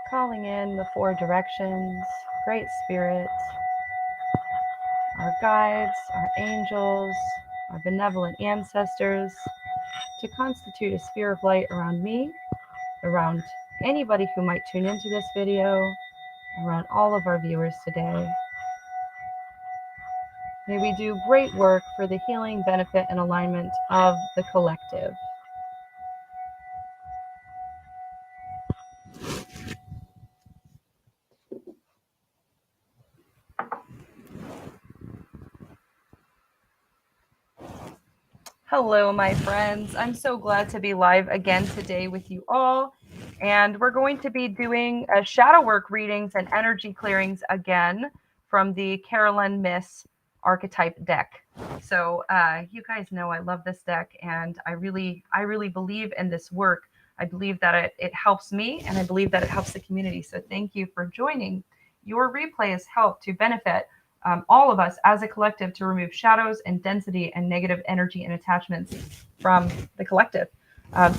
Calling in the four directions, Great Spirit, our guides, our angels, our benevolent ancestors, to constitute a sphere of light around me, around anybody who might tune into this video, around all of our viewers today. May we do great work for the healing, benefit, and alignment of the collective. Hello, my friends. I'm so glad to be live again today with you all. And we're going to be doing shadow work readings and energy clearings again from the Carolyn Miss archetype deck. So you guys know I love this deck, and I really believe in this work. I believe that it helps me, and I believe that it helps the community. So thank you for joining. Your replay has helped to benefit all of us as a collective to remove shadows and density and negative energy and attachments from the collective.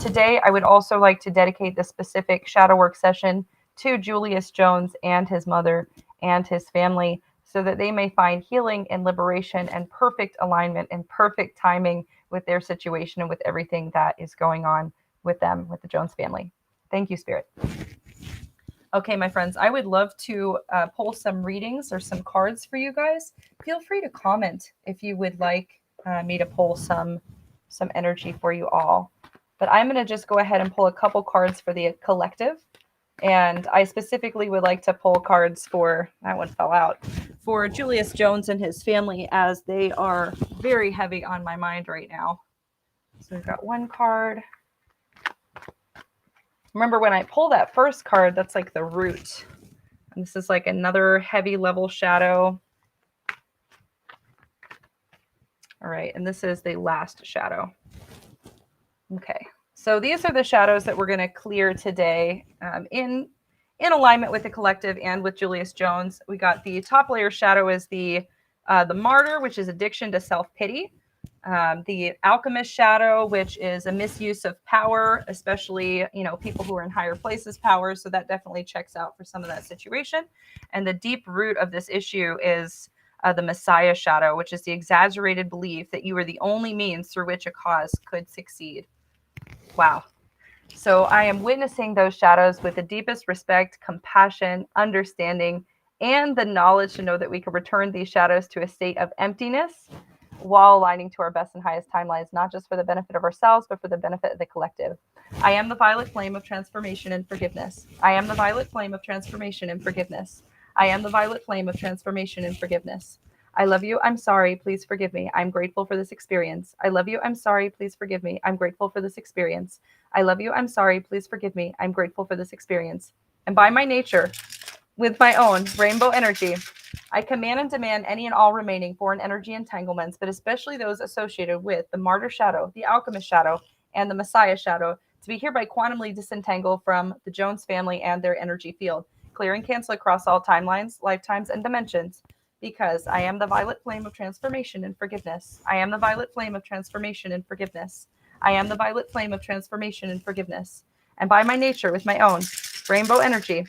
Today, I would also like to dedicate this specific shadow work session to Julius Jones and his mother and his family, so that they may find healing and liberation and perfect alignment and perfect timing with their situation and with everything that is going on with them, with the Jones family. Thank you, Spirit. Okay, my friends, I would love to pull some readings or some cards for you guys. Feel free to comment if you would like me to pull some energy for you all. But I'm going to just go ahead and pull a couple cards for the collective. And I specifically would like to pull cards for, that one fell out, for Julius Jones and his family, as they are very heavy on my mind right now. So we've got one card. Remember, when I pull that first card, that's like the root. And this is like another heavy level shadow. All right, and this is the last shadow. Okay, so these are the shadows that we're going to clear today in alignment with the collective and with Julius Jones. We got the top layer shadow is the martyr, which is addiction to self-pity. The alchemist shadow, which is a misuse of power, especially, people who are in higher places power. So that definitely checks out for some of that situation. And the deep root of this issue is the Messiah shadow, which is the exaggerated belief that you are the only means through which a cause could succeed. Wow. So I am witnessing those shadows with the deepest respect, compassion, understanding, and the knowledge to know that we can return these shadows to a state of emptiness while aligning to our best and highest timelines, not just for the benefit of ourselves, but for the benefit of the collective. I am the violet flame of transformation and forgiveness. I am the violet flame of transformation and forgiveness. I am the violet flame of transformation and forgiveness. I love you. I'm sorry. Please forgive me. I'm grateful for this experience. I love you. I'm sorry. Please forgive me. I'm grateful for this experience. I love you. I'm sorry. Please forgive me. I'm grateful for this experience. And by my nature, with my own rainbow energy, I command and demand any and all remaining foreign energy entanglements, but especially those associated with the martyr shadow, the alchemist shadow, and the Messiah shadow, to be hereby quantumly disentangled from the Jones family and their energy field, clear and cancel across all timelines, lifetimes, and dimensions. Because I am the violet flame of transformation and forgiveness. I am the violet flame of transformation and forgiveness. I am the violet flame of transformation and forgiveness. And by my nature, with my own rainbow energy,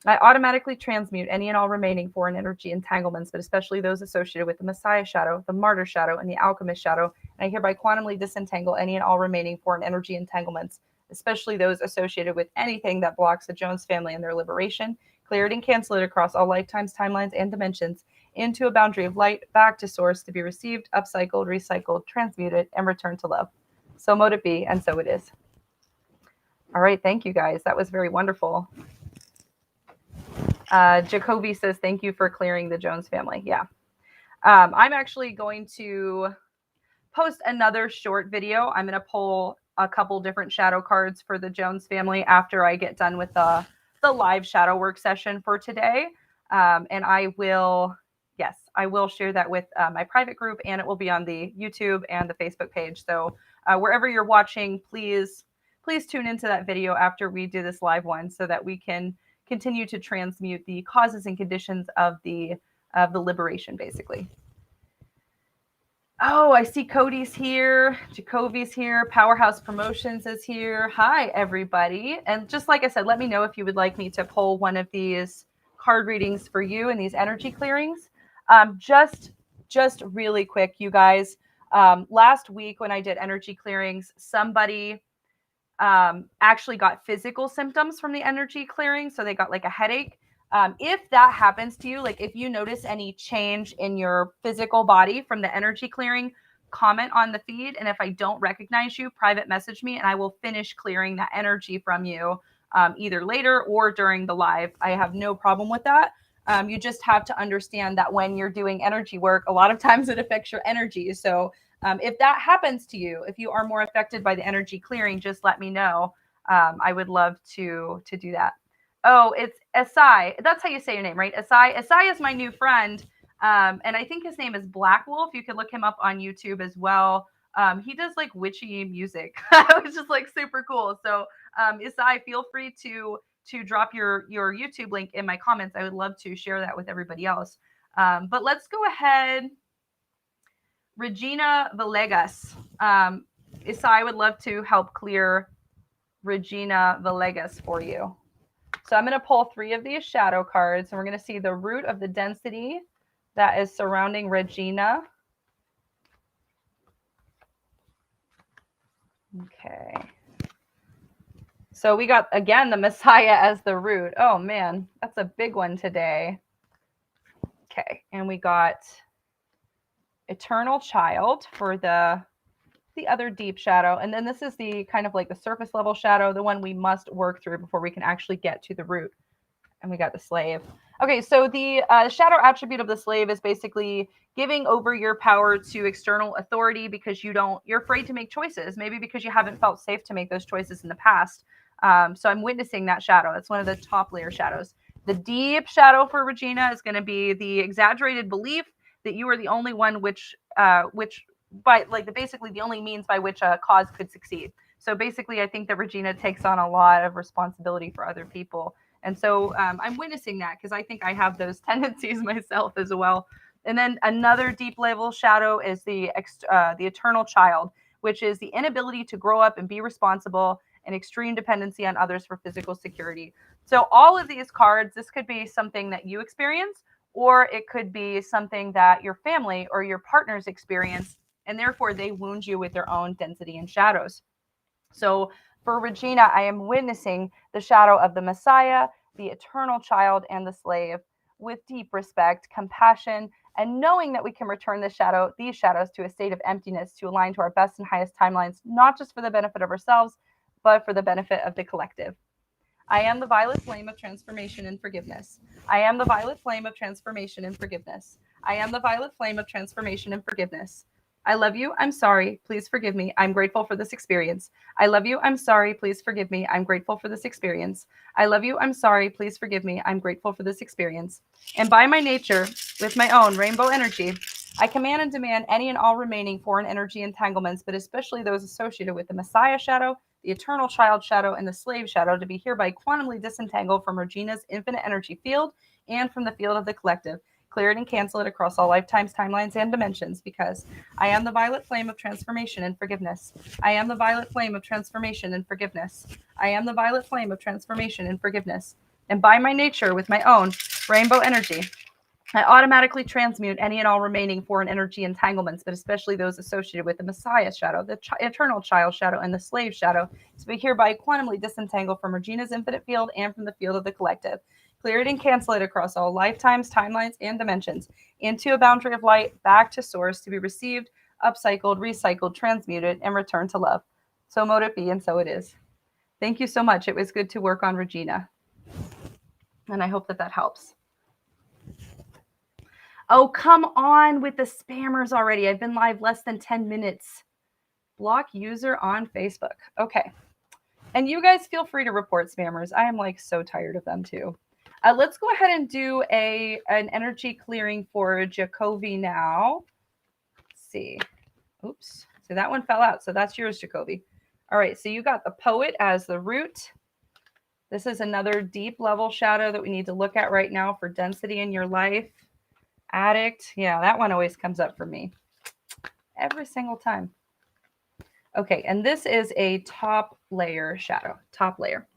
I automatically transmute any and all remaining foreign energy entanglements, but especially those associated with the Messiah shadow, the martyr shadow, and the alchemist shadow. And I hereby quantumly disentangle any and all remaining foreign energy entanglements, especially those associated with anything that blocks the Jones family and their liberation. Clear it and cancel it across all lifetimes, timelines, and dimensions into a boundary of light, back to source, to be received, upcycled, recycled, transmuted, and returned to love. So mote it be, and so it is. All right, thank you guys. That was very wonderful. Jacoby says, thank you for clearing the Jones family. Yeah. I'm actually going to post another short video. I'm going to pull a couple different shadow cards for the Jones family after I get done with the live shadow work session for today. And I will share that with my private group, and it will be on the YouTube and the Facebook page. So wherever you're watching, please tune into that video after we do this live one, so that we can continue to transmute the causes and conditions of the of the liberation, basically. Oh, I see Cody's here. Jacoby's here. Powerhouse Promotions is here. Hi, everybody. And just like I said, let me know if you would like me to pull one of these card readings for you in these energy clearings. Just really quick, you guys. Last week when I did energy clearings, somebody actually got physical symptoms from the energy clearing. So they got like a headache. If that happens to you, like if you notice any change in your physical body from the energy clearing, comment on the feed. And if I don't recognize you, private message me and I will finish clearing that energy from you either later or during the live. I have no problem with that. You just have to understand that when you're doing energy work, a lot of times it affects your energy. So if that happens to you, if you are more affected by the energy clearing, just let me know. I would love to do that. Oh, it's Asai. That's how you say your name, right? Asai. Asai is my new friend. And I think his name is Black Wolf. You can look him up on YouTube as well. He does like witchy music, which is like super cool. So Asai, feel free to drop your YouTube link in my comments. I would love to share that with everybody else. But let's go ahead. Regina Villegas. Asai would love to help clear Regina Villegas for you. So I'm going to pull 3 of these shadow cards, and we're going to see the root of the density that is surrounding Regina. Okay. So we got, again, the Messiah as the root. Oh, man, that's a big one today. Okay, and we got Eternal Child for the other deep shadow. And then this is the kind of like the surface level shadow, the one we must work through before we can actually get to the root. And we got the slave. Okay, so the shadow attribute of the slave is basically giving over your power to external authority because you're afraid to make choices, maybe because you haven't felt safe to make those choices in the past. So I'm witnessing that shadow. That's one of the top layer shadows. The deep shadow for Regina is going to be the exaggerated belief that you are the only one basically the only means by which a cause could succeed. So basically, I think that Regina takes on a lot of responsibility for other people. And so I'm witnessing that because I think I have those tendencies myself as well. And then another deep level shadow is the eternal child, which is the inability to grow up and be responsible and extreme dependency on others for physical security. So all of these cards, this could be something that you experience, or it could be something that your family or your partners experience, and therefore they wound you with their own density and shadows. So for Regina, I am witnessing the shadow of the Messiah, the eternal child, and the slave with deep respect, compassion, and knowing that we can return these shadows to a state of emptiness to align to our best and highest timelines, not just for the benefit of ourselves, but for the benefit of the collective. I am the violet flame of transformation and forgiveness. I am the violet flame of transformation and forgiveness. I am the violet flame of transformation and forgiveness. I love you. I'm sorry. Please forgive me. I'm grateful for this experience. I love you. I'm sorry. Please forgive me. I'm grateful for this experience. I love you. I'm sorry. Please forgive me. I'm grateful for this experience. And by my nature, with my own rainbow energy, I command and demand any and all remaining foreign energy entanglements, but especially those associated with the Messiah shadow, the eternal child shadow, and the slave shadow to be hereby quantumly disentangled from Regina's infinite energy field and from the field of the collective. Clear it and cancel it across all lifetimes, timelines, and dimensions, because I am the violet flame of transformation and forgiveness. I am the violet flame of transformation and forgiveness. I am the violet flame of transformation and forgiveness. And by my nature, with my own rainbow energy, I automatically transmute any and all remaining foreign energy entanglements, but especially those associated with the Messiah shadow, the eternal child shadow, and the slave shadow, to be hereby quantumly disentangled from Regina's infinite field and from the field of the collective. Clear it and cancel it across all lifetimes, timelines, and dimensions, into a boundary of light, back to source, to be received, upcycled, recycled, transmuted, and returned to love. So mote it be, and so it is. Thank you so much. It was good to work on Regina. And I hope that that helps. Oh, come on with the spammers already. I've been live less than 10 minutes. Block user on Facebook. Okay. And you guys feel free to report spammers. I am like so tired of them too. Let's go ahead and do an energy clearing for Jacoby now. Let's see. Oops. So that one fell out. So that's yours, Jacoby. All right. So you got the poet as the root. This is another deep level shadow that we need to look at right now for density in your life. Addict. Yeah, that one always comes up for me every single time. Okay, and this is a top layer shadow. Top layer.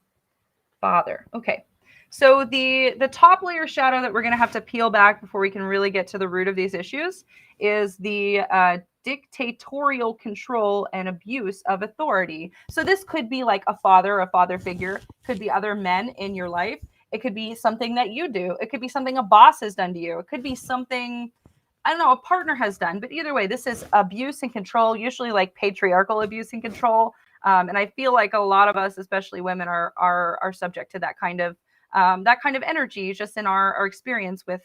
Father. Okay. So the top layer shadow that we're going to have to peel back before we can really get to the root of these issues is the dictatorial control and abuse of authority. So this could be like a father figure, could be other men in your life. It could be something that you do. It could be something a boss has done to you. It could be something, I don't know, a partner has done. But either way, this is abuse and control, usually like patriarchal abuse and control. And I feel like a lot of us, especially women, are subject to that kind of energy, just in our experience with,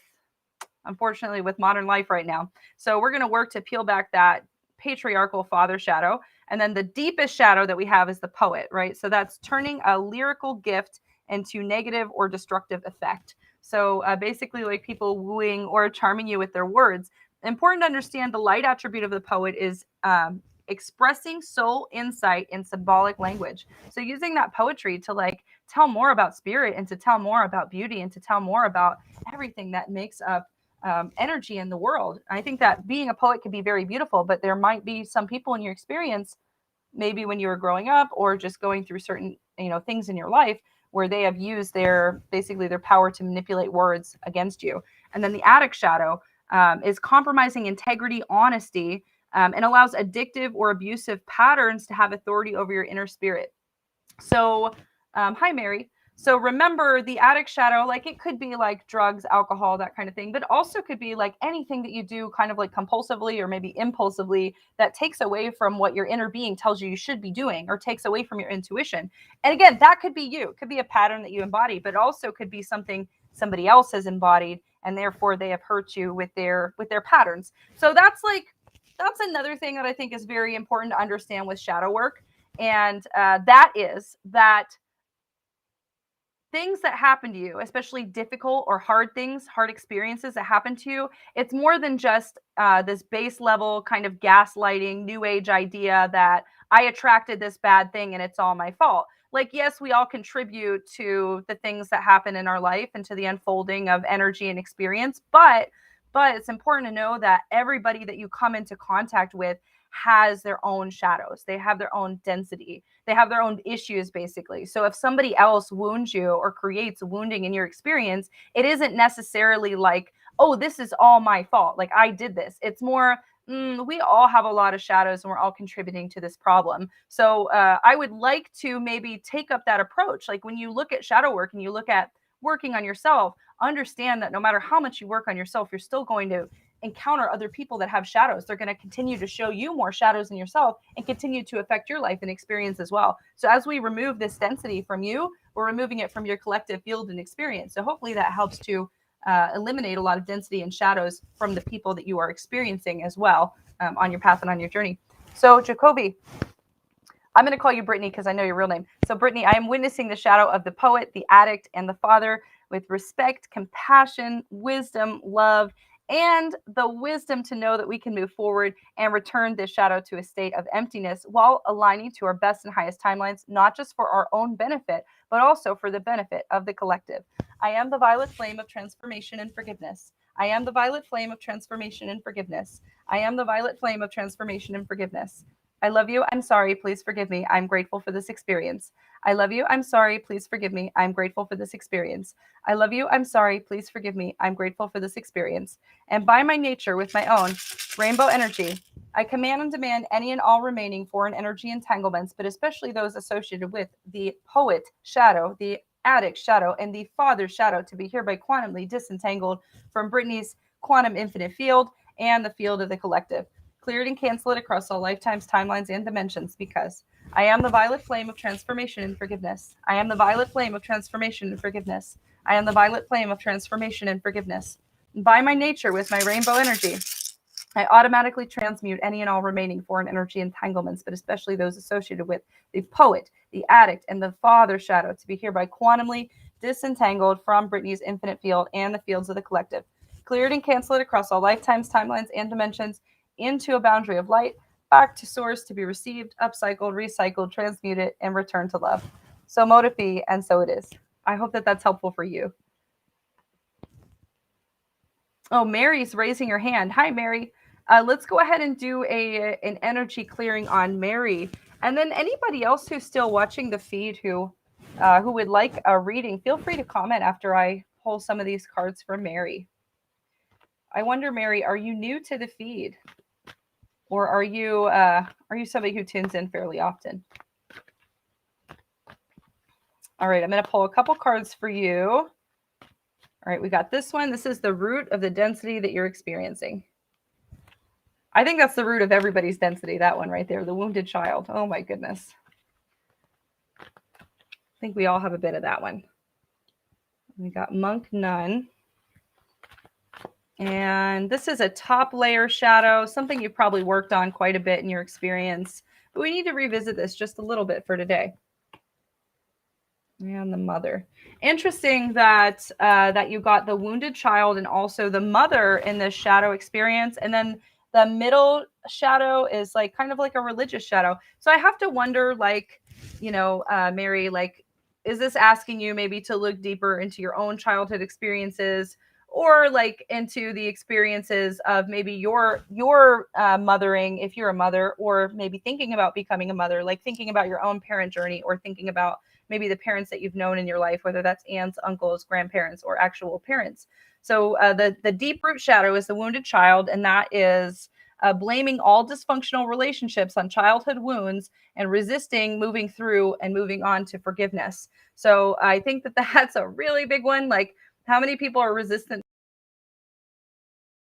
unfortunately, with modern life right now. So we're going to work to peel back that patriarchal father shadow. And then the deepest shadow that we have is the poet, right? So that's turning a lyrical gift into negative or destructive effect. So basically, like people wooing or charming you with their words. Important to understand the light attribute of the poet is expressing soul insight in symbolic language. So using that poetry to like tell more about spirit and to tell more about beauty and to tell more about everything that makes up energy in the world. I think that being a poet can be very beautiful, but there might be some people in your experience, maybe when you were growing up or just going through certain, things in your life where they have used basically their power to manipulate words against you. And then the addict shadow is compromising integrity, honesty, and allows addictive or abusive patterns to have authority over your inner spirit. So, hi, Mary. So remember the addict shadow, like it could be like drugs, alcohol, that kind of thing, but also could be like anything that you do kind of like compulsively or maybe impulsively that takes away from what your inner being tells you should be doing or takes away from your intuition. And again, that could be you. It could be a pattern that you embody, but also could be something somebody else has embodied and therefore they have hurt you with their patterns. So that's another thing that I think is very important to understand with shadow work. And that is that things that happen to you, especially difficult or hard things, hard experiences that happen to you, it's more than just this base level kind of gaslighting, new age idea that I attracted this bad thing and it's all my fault. Like, yes, we all contribute to the things that happen in our life and to the unfolding of energy and experience, but it's important to know that everybody that you come into contact with has their own shadows. They have their own density. They have their own issues, basically. So if somebody else wounds you or creates wounding in your experience, it isn't necessarily like, oh, this is all my fault. Like I did this. It's more, we all have a lot of shadows and we're all contributing to this problem. So I would like to maybe take up that approach. Like when you look at shadow work and you look at working on yourself, understand that no matter how much you work on yourself, you're still going to encounter other people that have shadows. They're going to continue to show you more shadows in yourself and continue to affect your life and experience as well. So as we remove this density from you, we're removing it from your collective field and experience. So hopefully that helps to eliminate a lot of density and shadows from the people that you are experiencing as well on your path and on your journey. So Jacoby, I'm going to call you Brittany because I know your real name. So Brittany, I am witnessing the shadow of the poet, the addict, and the father with respect, compassion, wisdom, love, and the wisdom to know that we can move forward and return this shadow to a state of emptiness while aligning to our best and highest timelines, not just for our own benefit, but also for the benefit of the collective. I am the violet flame of transformation and forgiveness. I am the violet flame of transformation and forgiveness. I am the violet flame of transformation and forgiveness. I love you. I'm sorry. Please forgive me. I'm grateful for this experience. I love you. I'm sorry. Please forgive me. I'm grateful for this experience. I love you. I'm sorry. Please forgive me. I'm grateful for this experience. And by my nature, with my own rainbow energy, I command and demand any and all remaining foreign energy entanglements, but especially those associated with the poet shadow, the addict shadow, and the father shadow to be hereby quantumly disentangled from Brittany's quantum infinite field and the field of the collective. Clear it and cancel it across all lifetimes, timelines, and dimensions, because I am the violet flame of transformation and forgiveness. I am the violet flame of transformation and forgiveness. I am the violet flame of transformation and forgiveness. And by my nature, with my rainbow energy, I automatically transmute any and all remaining foreign energy entanglements, but especially those associated with the poet, the addict, and the father shadow to be hereby quantumly disentangled from Brittany's infinite field and the fields of the collective. Clear it and cancel it across all lifetimes, timelines, and dimensions into a boundary of light, back to source to be received, upcycled, recycled, transmuted, and returned to love. So mote it be, and so it is. I hope that that's helpful for you. Oh, Mary's raising her hand. Hi, Mary. Let's go ahead and do an energy clearing on Mary. And then anybody else who's still watching the feed who would like a reading, feel free to comment after I pull some of these cards for Mary. I wonder, Mary, are you new to the feed? Or are you somebody who tunes in fairly often? All right, I'm going to pull a couple cards for you. All right, we got this one. This is the root of the density that you're experiencing. I think that's the root of everybody's density, that one right there, the wounded child. Oh my goodness. I think we all have a bit of that one. We got monk nun. And this is a top layer shadow, something you probably worked on quite a bit in your experience. But we need to revisit this just a little bit for today. And the mother. Interesting that that you got the wounded child and also the mother in this shadow experience. And then the middle shadow is like kind of like a religious shadow. So I have to wonder, like, you know, Mary, like, is this asking you maybe to look deeper into your own childhood experiences, or like into the experiences of maybe your mothering, if you're a mother, or maybe thinking about becoming a mother, like thinking about your own parent journey, or thinking about maybe the parents that you've known in your life, whether that's aunts, uncles, grandparents, or actual parents. So the deep root shadow is the wounded child, and that is blaming all dysfunctional relationships on childhood wounds and resisting moving through and moving on to forgiveness. So I think that that's a really big one. Like, how many people are resistant?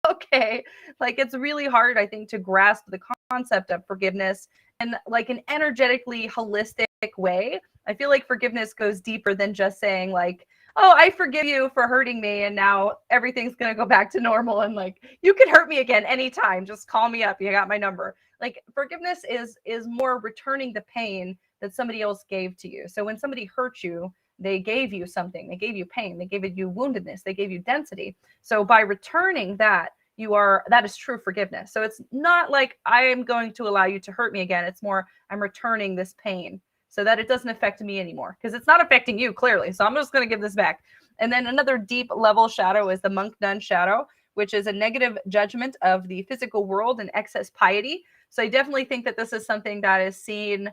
Okay, like it's really hard, I think, to grasp the concept of forgiveness in like an energetically holistic way. I feel like forgiveness goes deeper than just saying like, oh, I forgive you for hurting me and now everything's going to go back to normal, and like you can hurt me again anytime, just call me up, you got my number. Like forgiveness is more returning the pain that somebody else gave to you. So when somebody hurt you, they gave you something, they gave you pain, they gave you woundedness, they gave you density. So by returning that, that is true forgiveness. So it's not like I am going to allow you to hurt me again. It's more I'm returning this pain so that it doesn't affect me anymore, because it's not affecting you clearly. So I'm just going to give this back. And then another deep level shadow is the monk nun shadow, which is a negative judgment of the physical world and excess piety. So I definitely think that this is something that is seen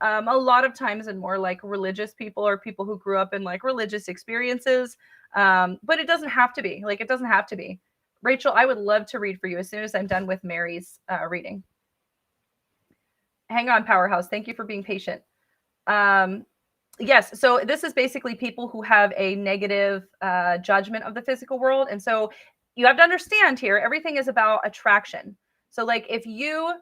a lot of times in more like religious people, or people who grew up in like religious experiences. But it doesn't have to be. Like, it doesn't have to be. Rachel, I would love to read for you as soon as I'm done with Mary's reading. Hang on, Powerhouse. Thank you for being patient. Yes, so this is basically people who have a negative judgment of the physical world. And so you have to understand here, everything is about attraction. So like if you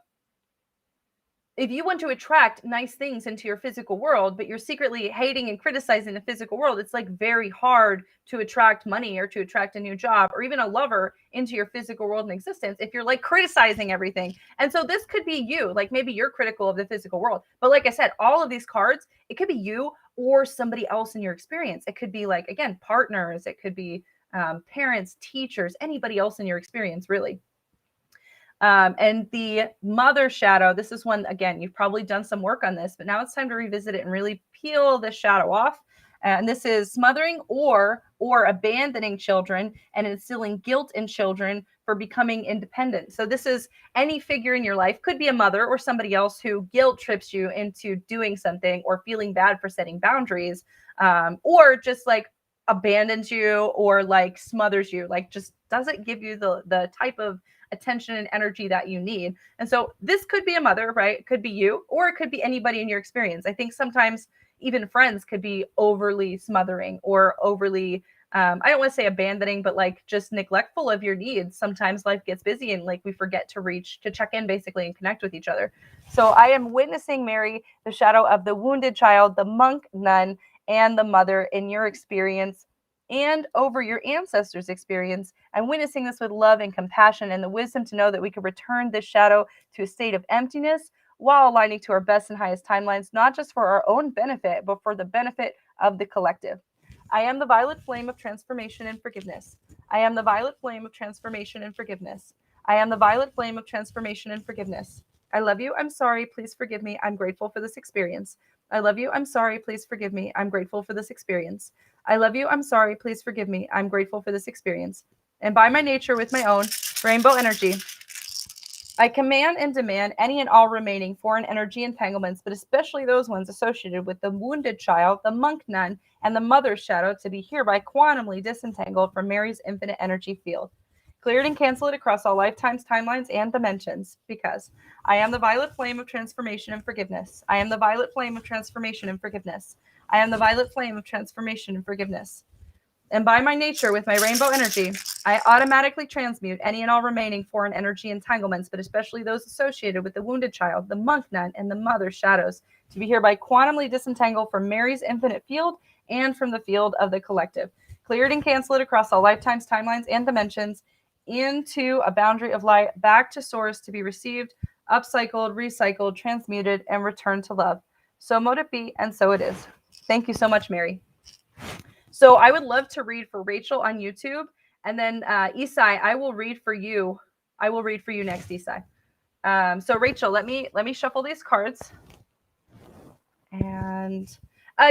want to attract nice things into your physical world, but you're secretly hating and criticizing the physical world, it's like very hard to attract money or to attract a new job or even a lover into your physical world and existence if you're like criticizing everything. And so this could be you, like maybe you're critical of the physical world. But like I said, all of these cards, it could be you or somebody else in your experience. It could be like, again, partners. It could be parents, teachers, anybody else in your experience, really. And the mother shadow, this is one, again, you've probably done some work on this, but now it's time to revisit it and really peel the shadow off. And this is smothering or abandoning children and instilling guilt in children for becoming independent. So this is any figure in your life, could be a mother or somebody else, who guilt trips you into doing something or feeling bad for setting boundaries, or just like abandons you or like smothers you, like just doesn't give you the type of attention and energy that you need. And so this could be a mother, right? It could be you, or it could be anybody in your experience. I think sometimes even friends could be overly smothering or overly, I don't want to say abandoning, but like just neglectful of your needs. Sometimes life gets busy and like we forget to check in basically and connect with each other. So I am witnessing, Mary, the shadow of the wounded child, the monk nun, and the mother in your experience and over your ancestors' experience. I'm witnessing this with love and compassion and the wisdom to know that we can return this shadow to a state of emptiness while aligning to our best and highest timelines, not just for our own benefit, but for the benefit of the collective. I am the violet flame of transformation and forgiveness. I am the violet flame of transformation and forgiveness. I am the violet flame of transformation and forgiveness. I love you. I'm sorry. Please forgive me. I'm grateful for this experience. I love you. I'm sorry. Please forgive me. I'm grateful for this experience. I love you. I'm sorry. Please forgive me. I'm grateful for this experience. And by my nature, with my own rainbow energy, I command and demand any and all remaining foreign energy entanglements, but especially those ones associated with the wounded child, the monk nun, and the mother's shadow to be hereby quantumly disentangled from Mary's infinite energy field. Clear it and cancel it across all lifetimes, timelines, and dimensions, because I am the violet flame of transformation and forgiveness. I am the violet flame of transformation and forgiveness. I am the violet flame of transformation and forgiveness. And by my nature, with my rainbow energy, I automatically transmute any and all remaining foreign energy entanglements, but especially those associated with the wounded child, the monk nun, and the mother's shadows, to be hereby quantumly disentangled from Mary's infinite field and from the field of the collective. Clear it and cancel it across all lifetimes, timelines, and dimensions into a boundary of light, back to source to be received, upcycled, recycled, transmuted, and returned to love. So mote it be, and so it is. Thank you so much, Mary. So I would love to read for Rachel on YouTube, and then Eastside, I will read for you. I will read for you next, Eastside. So Rachel, let me shuffle these cards. And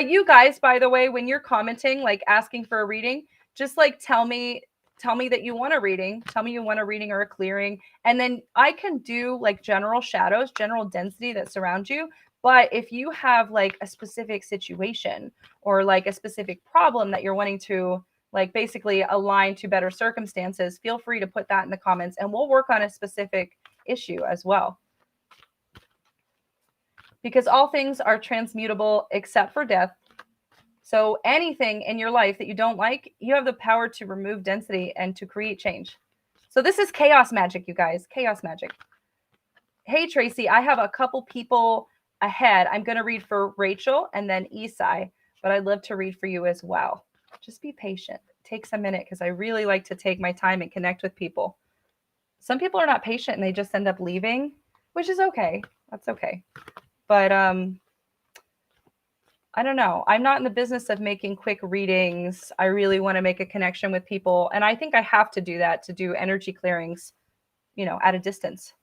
you guys, by the way, when you're commenting, like asking for a reading, just like tell me that you want a reading. Tell me you want a reading or a clearing, and then I can do like general shadows, general density that surrounds you. But if you have like a specific situation or like a specific problem that you're wanting to like basically align to better circumstances, feel free to put that in the comments and we'll work on a specific issue as well. Because all things are transmutable except for death. So anything in your life that you don't like, you have the power to remove density and to create change. So this is chaos magic, you guys. Chaos magic. Hey, Tracy, I have a couple people ahead. I'm going to read for Rachel and then Eastside, but I'd love to read for you as well. Just be patient. It takes a minute because I really like to take my time and connect with people. Some people are not patient and they just end up leaving, which is okay. That's okay. But I don't know. I'm not in the business of making quick readings. I really want to make a connection with people. And I think I have to do that to do energy clearings, you know, at a distance.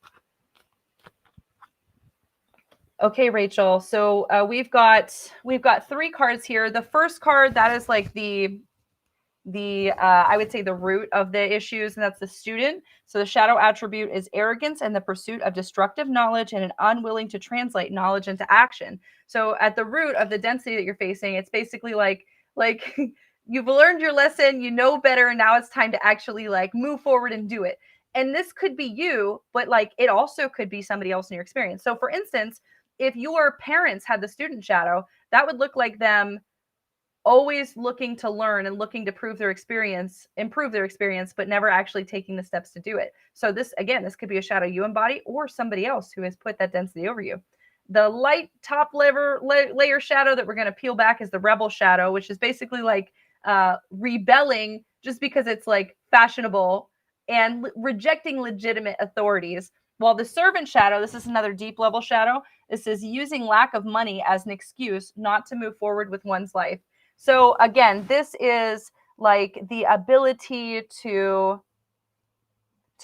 Okay, Rachel. So we've got 3 cards here. The first card, that is like the I would say the root of the issues, and that's the student. So the shadow attribute is arrogance and the pursuit of destructive knowledge and an unwilling to translate knowledge into action. So at the root of the density that you're facing, it's basically like you've learned your lesson, you know better, and now it's time to actually like move forward and do it. And this could be you, but like it also could be somebody else in your experience. So for instance, if your parents had the student shadow, that would look like them always looking to learn and looking to improve their experience, but never actually taking the steps to do it. So this, again, this could be a shadow you embody or somebody else who has put that density over you. The light top layer shadow that we're going to peel back is the rebel shadow, which is basically like rebelling just because it's like fashionable and rejecting legitimate authorities. While the servant shadow, this is another deep level shadow. This is using lack of money as an excuse not to move forward with one's life. So again, this is like the ability to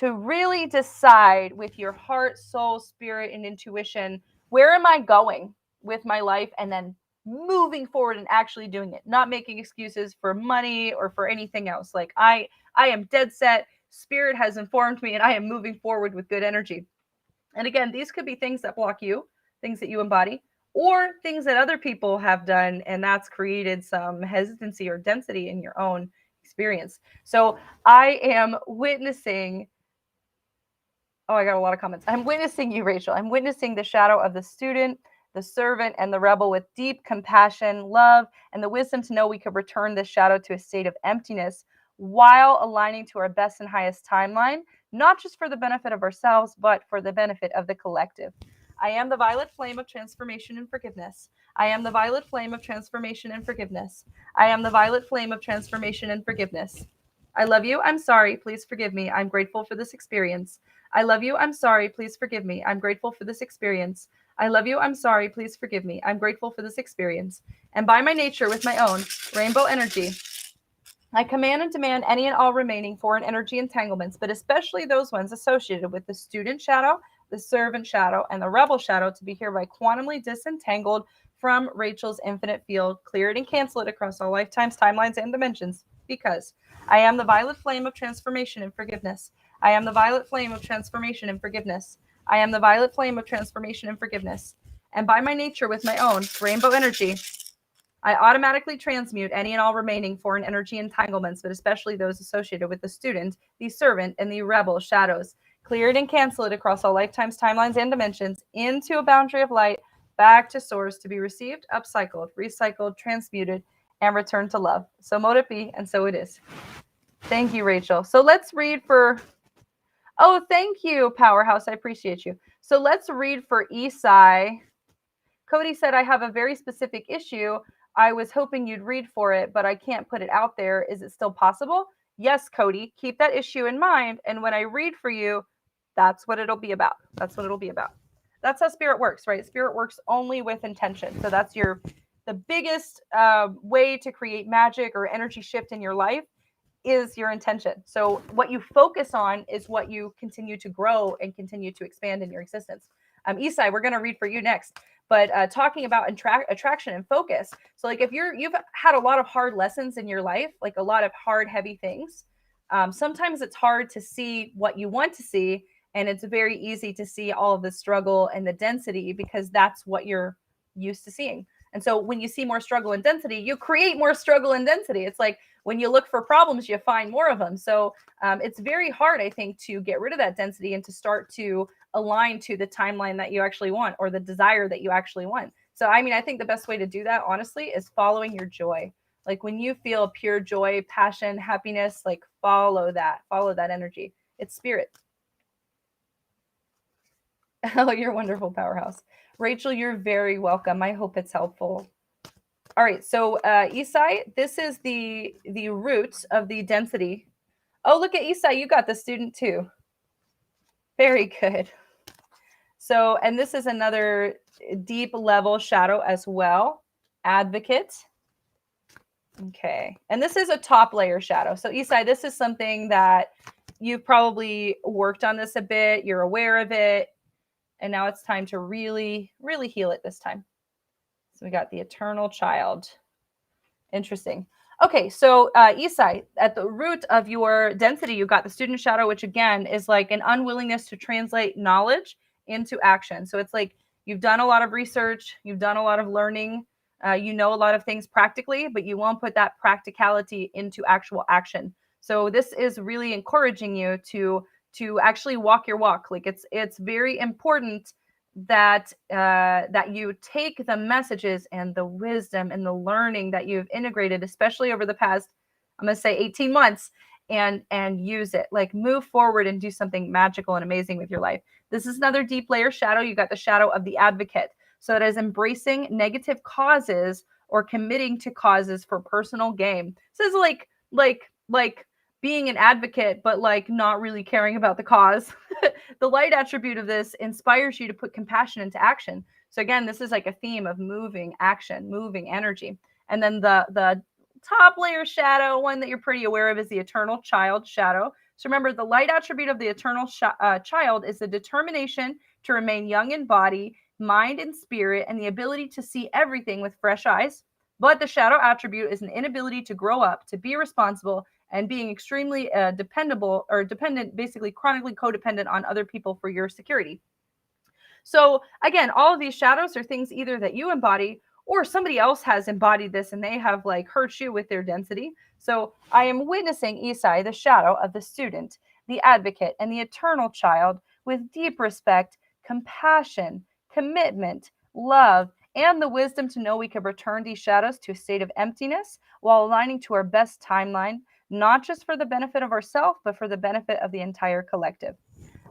really decide with your heart, soul, spirit, and intuition, where am I going with my life, and then moving forward and actually doing it, not making excuses for money or for anything else. Like I am dead set. Spirit has informed me and I am moving forward with good energy. And again, these could be things that block you, things that you embody, or things that other people have done, and that's created some hesitancy or density in your own experience. So I am witnessing, oh, I got a lot of comments. I'm witnessing you, Rachel. I'm witnessing the shadow of the student, the servant, and the rebel with deep compassion, love, and the wisdom to know we could return this shadow to a state of emptiness while aligning to our best and highest timeline, not just for the benefit of ourselves, but for the benefit of the collective. I am the violet flame of transformation and forgiveness. I am the violet flame of transformation and forgiveness. I am the violet flame of transformation and forgiveness. I love you. I'm sorry. Please forgive me. I'm grateful for this experience. I love you. I'm sorry. Please forgive me. I'm grateful for this experience. I love you. I'm sorry. Please forgive me. I'm grateful for this experience. And by my nature, with my own rainbow energy, I command and demand any and all remaining foreign energy entanglements, but especially those ones associated with the student shadow, the servant shadow, and the rebel shadow to be hereby quantumly disentangled from Rachel's infinite field. Clear it and cancel it across all lifetimes, timelines, and dimensions, because I am the violet flame of transformation and forgiveness. I am the violet flame of transformation and forgiveness. I am the violet flame of transformation and forgiveness. And by my nature, with my own rainbow energy, I automatically transmute any and all remaining foreign energy entanglements, but especially those associated with the student, the servant, and the rebel shadows. Clear it and cancel it across all lifetimes, timelines, and dimensions into a boundary of light, back to source to be received, upcycled, recycled, transmuted, and returned to love. So mote it be, and so it is. Thank you, Rachel. So let's read for... Oh, thank you, Powerhouse. I appreciate you. So let's read for Eastside. Cody said, I have a very specific issue. I was hoping you'd read for it, but I can't put it out there. Is it still possible? Yes, Cody. Keep that issue in mind. And when I read for you, that's what it'll be about. That's what it'll be about. That's how spirit works, right? Spirit works only with intention. So that's the biggest way to create magic or energy shift in your life is your intention. So what you focus on is what you continue to grow and continue to expand in your existence. Eastside, we're going to read for you next, but talking about attraction and focus. So like if you've had a lot of hard lessons in your life, like a lot of hard, heavy things, sometimes it's hard to see what you want to see. And it's very easy to see all of the struggle and the density because that's what you're used to seeing. And so when you see more struggle and density, you create more struggle and density. It's like when you look for problems, you find more of them. So it's very hard, I think, to get rid of that density and to start to align to the timeline that you actually want or the desire that you actually want. So, I mean, I think the best way to do that, honestly, is following your joy. Like when you feel pure joy, passion, happiness, like follow that energy. It's spirit. Oh, you're wonderful, Powerhouse. Rachel, you're very welcome. I hope it's helpful. All right, so Eastside, this is the root of the density. Oh, look at Eastside, you got the student too. Very good. So, and this is another deep level shadow as well. Advocate. Okay, and this is a top layer shadow. So Eastside, this is something that you've probably worked on this a bit. You're aware of it. And now it's time to really, really heal it this time. So we got the eternal child. Interesting. Okay, so Eastside, at the root of your density, you got the student shadow, which again is like an unwillingness to translate knowledge into action. So it's like you've done a lot of research, you've done a lot of learning, you know a lot of things practically, but you won't put that practicality into actual action. So this is really encouraging you to actually walk your walk. Like it's very important that that you take the messages and the wisdom and the learning that you've integrated, especially over the past, I'm going to say 18 months, and use it. Like move forward and do something magical and amazing with your life. This is another deep layer shadow. You got the shadow of the advocate. So it is embracing negative causes or committing to causes for personal gain. This is like being an advocate, but like not really caring about the cause. The light attribute of this inspires you to put compassion into action. So again, this is like a theme of moving action, moving energy. And then the top layer shadow, one that you're pretty aware of, is the eternal child shadow. So remember, the light attribute of the eternal child is the determination to remain young in body, mind, and spirit, and the ability to see everything with fresh eyes. But the shadow attribute is an inability to grow up, to be responsible, and being extremely dependent, basically chronically codependent on other people for your security. So again, all of these shadows are things either that you embody or somebody else has embodied this and they have like hurt you with their density. So I am witnessing Eastside, the shadow of the student, the advocate, and the eternal child with deep respect, compassion, commitment, love, and the wisdom to know we can return these shadows to a state of emptiness while aligning to our best timeline, not just for the benefit of ourselves, but for the benefit of the entire collective.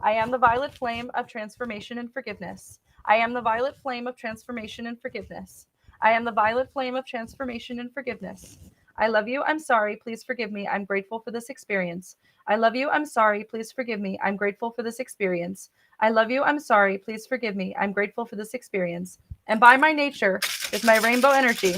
I am the violet flame of transformation and forgiveness. I am the violet flame of transformation and forgiveness. I am the violet flame of transformation and forgiveness. I love you. I'm sorry. Please forgive me. I'm grateful for this experience. I love you. I'm sorry. Please forgive me. I'm grateful for this experience. I love you. I'm sorry. Please forgive me. I'm grateful for this experience. And by my nature, with my rainbow energy,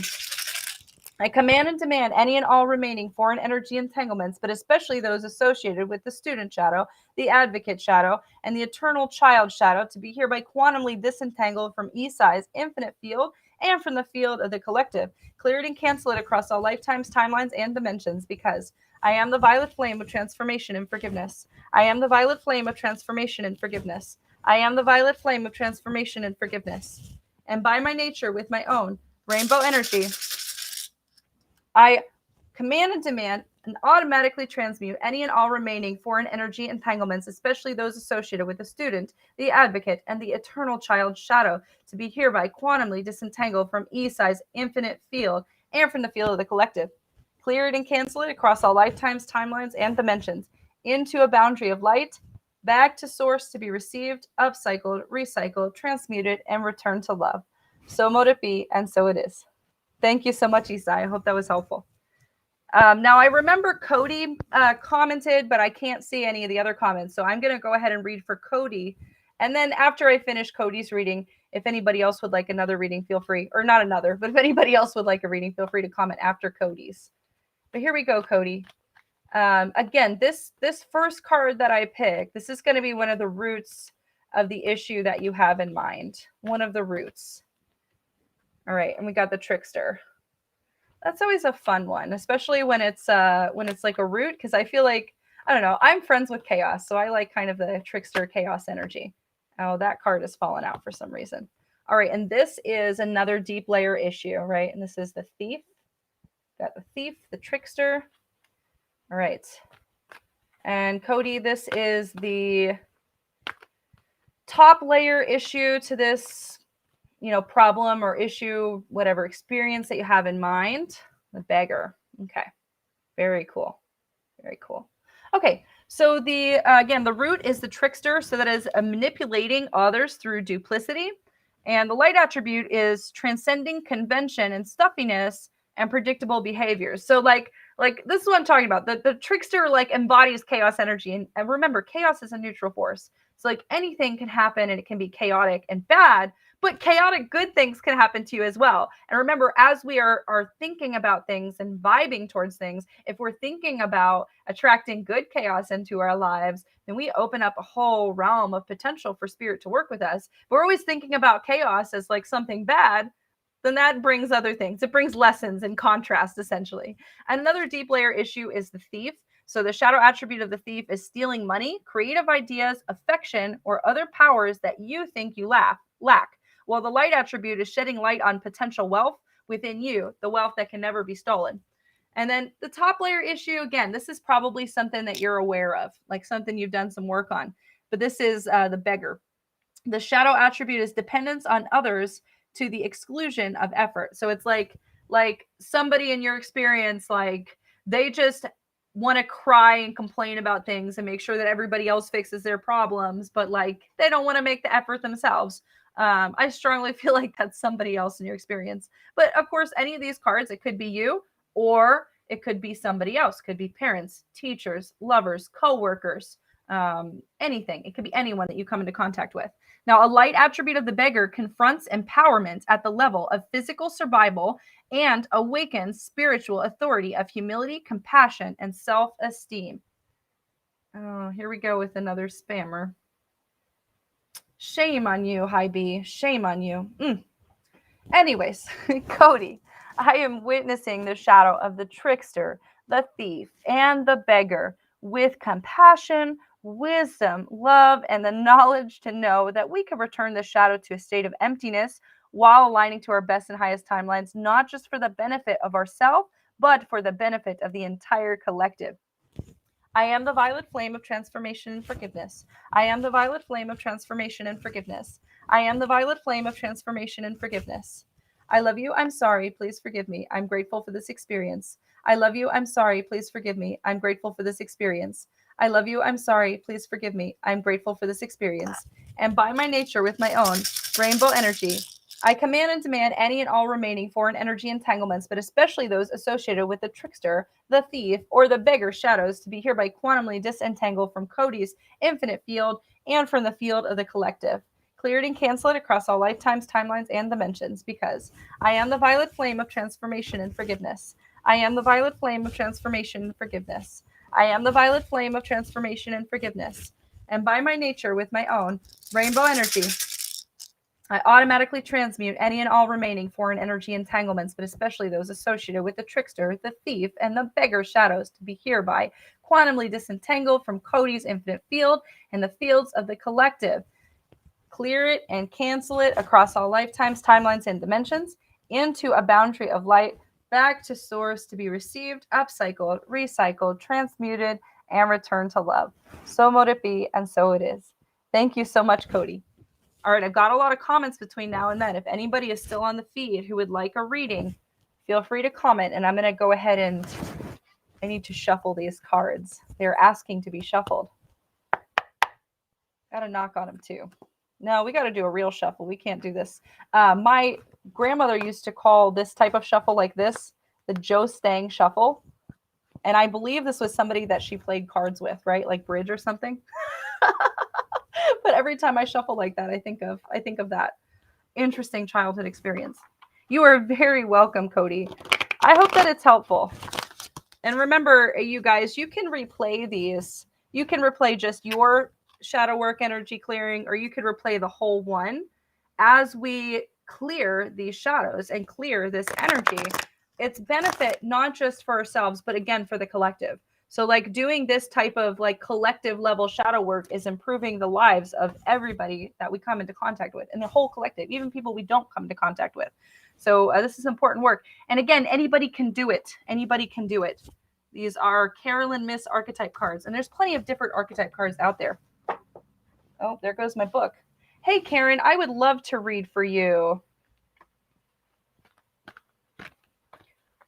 I command and demand any and all remaining foreign energy entanglements, but especially those associated with the student shadow, the advocate shadow, and the eternal child shadow, to be hereby quantumly disentangled from Eastside's infinite field and from the field of the collective. Clear it and cancel it across all lifetimes, timelines, and dimensions, because I am the violet flame of transformation and forgiveness. I am the violet flame of transformation and forgiveness. I am the violet flame of transformation and forgiveness. And by my nature, with my own rainbow energy, I command and demand and automatically transmute any and all remaining foreign energy entanglements, especially those associated with the student, the advocate, and the eternal child's shadow, to be hereby quantumly disentangled from Eastside's infinite field and from the field of the collective. Clear it and cancel it across all lifetimes, timelines, and dimensions into a boundary of light, back to source to be received, upcycled, recycled, transmuted, and returned to love. So mote it be, and so it is. Thank you so much, Eastside. I hope that was helpful. Now, I remember Cody commented, but I can't see any of the other comments. So I'm going to go ahead and read for Cody. And then after I finish Cody's reading, if anybody else would like another reading, feel free. Or not another, but if anybody else would like a reading, feel free to comment after Cody's. But here we go, Cody. Again, this first card that I picked, this is going to be one of the roots of the issue that you have in mind. One of the roots. All right, and we got the trickster. That's always a fun one, especially when it's like a root, because I feel like, I don't know, I'm friends with chaos, so I like kind of the trickster chaos energy. Oh, that card has fallen out for some reason. All right, and this is another deep layer issue, right? And this is the thief. Got the thief, the trickster. All right. And Cody, this is the top layer issue to this, problem or issue, whatever experience that you have in mind. The beggar. Okay. Very cool. Very cool. Okay. So again, the root is the trickster. So that is manipulating others through duplicity. And the light attribute is transcending convention and stuffiness and predictable behaviors. So like this is what I'm talking about. The trickster embodies chaos energy. And remember, chaos is a neutral force. So anything can happen and it can be chaotic and bad, but chaotic good things can happen to you as well. And remember, as we are thinking about things and vibing towards things, if we're thinking about attracting good chaos into our lives, then we open up a whole realm of potential for spirit to work with us. If we're always thinking about chaos as something bad, then that brings other things. It brings lessons and contrast, essentially. And another deep layer issue is the thief. So the shadow attribute of the thief is stealing money, creative ideas, affection, or other powers that you think you lack. While the light attribute is shedding light on potential wealth within you, the wealth that can never be stolen. And then the top layer issue, again, this is probably something that you're aware of, something you've done some work on. But this is the beggar. The shadow attribute is dependence on others to the exclusion of effort. So it's like somebody in your experience, they just want to cry and complain about things and make sure that everybody else fixes their problems, but they don't want to make the effort themselves. I strongly feel like that's somebody else in your experience. But of course, any of these cards, it could be you, or it could be somebody else. It could be parents, teachers, lovers, co-workers, anything. It could be anyone that you come into contact with. Now, a light attribute of the beggar confronts empowerment at the level of physical survival and awakens spiritual authority of humility, compassion, and self-esteem. Oh, here we go with another spammer. Shame on you, High B. Shame on you. Anyways, Cody, I am witnessing the shadow of the trickster, the thief, and the beggar with compassion, wisdom, love, and the knowledge to know that we can return the shadow to a state of emptiness while aligning to our best and highest timelines, not just for the benefit of ourselves, but for the benefit of the entire collective. I am the violet flame of transformation and forgiveness. I am the violet flame of transformation and forgiveness. I am the violet flame of transformation and forgiveness. I love you. I'm sorry. Please forgive me. I'm grateful for this experience. I love you. I'm sorry. Please forgive me. I'm grateful for this experience. I love you. I'm sorry. Please forgive me. I'm grateful for this experience. And by my nature, with my own rainbow energy, I command and demand any and all remaining foreign energy entanglements, but especially those associated with the trickster, the thief, or the beggar shadows, to be hereby quantumly disentangled from Cody's infinite field and from the field of the collective. Clear it and cancel it across all lifetimes, timelines, and dimensions, because I am the violet flame of transformation and forgiveness. I am the violet flame of transformation and forgiveness. I am the violet flame of transformation and forgiveness. And by my nature, with my own rainbow energy, I automatically transmute any and all remaining foreign energy entanglements, but especially those associated with the trickster, the thief, and the beggar shadows to be hereby quantumly disentangled from Cody's infinite field and the fields of the collective. Clear it and cancel it across all lifetimes, timelines, and dimensions into a boundary of light back to source to be received, upcycled, recycled, transmuted, and returned to love. So mote it be, and so it is. Thank you so much, Cody. All right, I've got a lot of comments between now and then. If anybody is still on the feed who would like a reading, feel free to comment, and I'm going to go ahead and I need to shuffle these cards. They're asking to be shuffled. Got to knock on them too. No, we got to do a real shuffle. We can't do this. My grandmother used to call this type of shuffle like this the Joe Stang shuffle. And I believe this was somebody that she played cards with, right? Like bridge or something. But every time I shuffle like that, I think of that interesting childhood experience. You are very welcome, Cody. I hope that it's helpful. And remember, you guys, you can replay these. You can replay just your shadow work energy clearing, or you could replay the whole one. As we clear these shadows and clear this energy, it's benefit not just for ourselves, but again, for the collective. So like doing this type of like collective level shadow work is improving the lives of everybody that we come into contact with, and the whole collective, even people we don't come into contact with. So this is important work. And again, anybody can do it. Anybody can do it. These are Carolyn Miss archetype cards, and there's plenty of different archetype cards out there. Oh, there goes my book. Hey, Karen, I would love to read for you.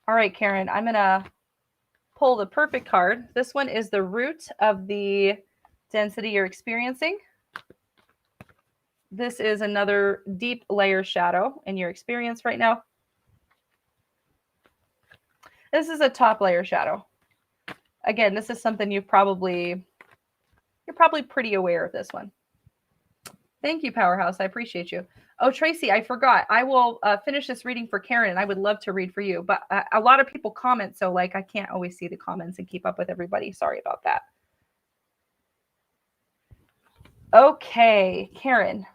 All right, Karen, I'm going to pull the perfect card. This one is the root of the density you're experiencing. This is another deep layer shadow in your experience right now. This is a top layer shadow. Again, this is something you're probably pretty aware of this one. Thank you, Powerhouse. I appreciate you. Oh, Tracy, I forgot. I will finish this reading for Karen, and I would love to read for you. But a lot of people comment, so like I can't always see the comments and keep up with everybody. Sorry about that. Okay, Karen.